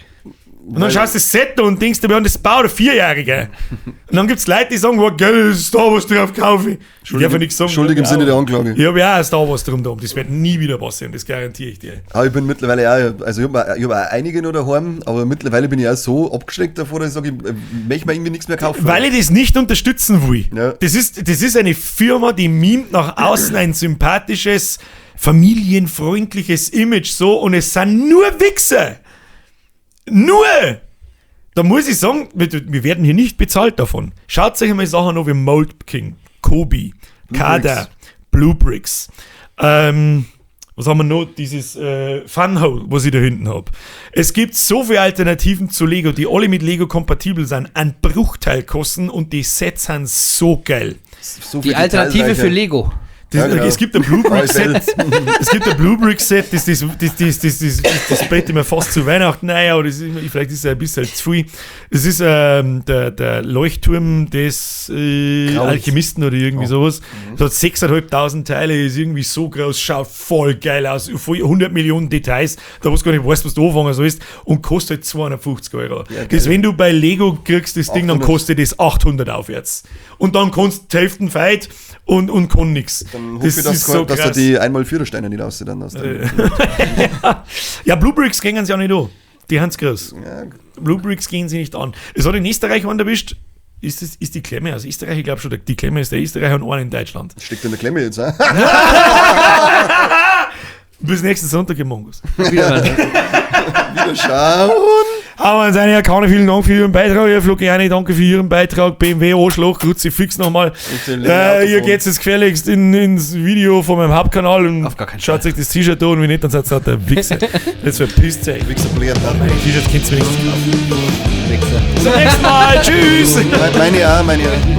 Und dann schaust du das Set und denkst dir, das baut ein 4-Jähriger. Und dann gibt es Leute, die sagen, wow, geil, das ist Star Wars drauf kaufe. Ich darf ja nichts sagen. Schuldig im Sinne der Anklage. Ich habe ja auch Star Wars drum da. Das wird nie wieder passieren, das garantiere ich dir. Aber ich bin mittlerweile auch, also ich hab auch einige noch daheim, aber mittlerweile bin ich auch so abgeschreckt davor, dass ich sage, ich möchte mir irgendwie nichts mehr kaufen. Weil ich das nicht unterstützen will. Ja. Das ist eine Firma, die mimt nach außen ein sympathisches, familienfreundliches Image so und es sind nur Wichser. Nur! Da muss ich sagen, wir werden hier nicht bezahlt davon. Schaut euch einmal Sachen an wie Mold King, Kobi, Kada, Blue Bricks. Was haben wir noch? Dieses Funhole, was ich da hinten habe. Es gibt so viele Alternativen zu Lego, die alle mit Lego kompatibel sind, an Bruchteilkosten und die Sets sind so geil. So Die viel Alternative Detailreiche. für Lego. Ja, genau. Es gibt ein Blue Brick Set. Es gibt ein Blue Brick Set, das bete ich mir fast zu Weihnachten ein, aber das ist, vielleicht ist es ein bisschen zu viel. Es ist der Leuchtturm des Alchemisten oder irgendwie sowas. Das hat 6.500 Teile, ist irgendwie so groß, schaut voll geil aus, voll 100 Millionen Details, da wo du gar nicht weißt, was du anfangen sollst, und kostet halt 250 €. Ja, Das, wenn du bei Lego kriegst, das Ding, dann 800. kostet das 800 aufwärts. Und dann kannst du die Hälfte fight und kann nichts. Dann hoffe ich, dass du die 1x4 Steine nicht aus dann hast. Ja, Blue Bricks gehen sie auch nicht an. Die haben es groß. Ja, Blue Bricks gehen sie nicht an. Es hat in Österreich einen erwischt. Ist die Klemme aus Österreich? Ich glaube schon, die Klemme ist der Österreicher und einer in Deutschland. steckt in der Klemme jetzt, ha? Bis nächsten Sonntag im Mongus. Wieder schauen. Aber seine Kanne, vielen Dank für Ihren Beitrag. Herr Floriani, danke für Ihren Beitrag. BMW, Arschloch, Grüezi, fix nochmal. Ihr geht jetzt gefälligst ins Video von meinem Hauptkanal und Auf gar keinen schaut euch das T-Shirt an und wenn nicht, dann seid ihr der Wichser. Jetzt verpisst euch. Wichser poliert. Mein T-Shirt könnt ihr wenigstens kaufen. Wichser. Bis zum nächsten Mal. Tschüss. Meine auch.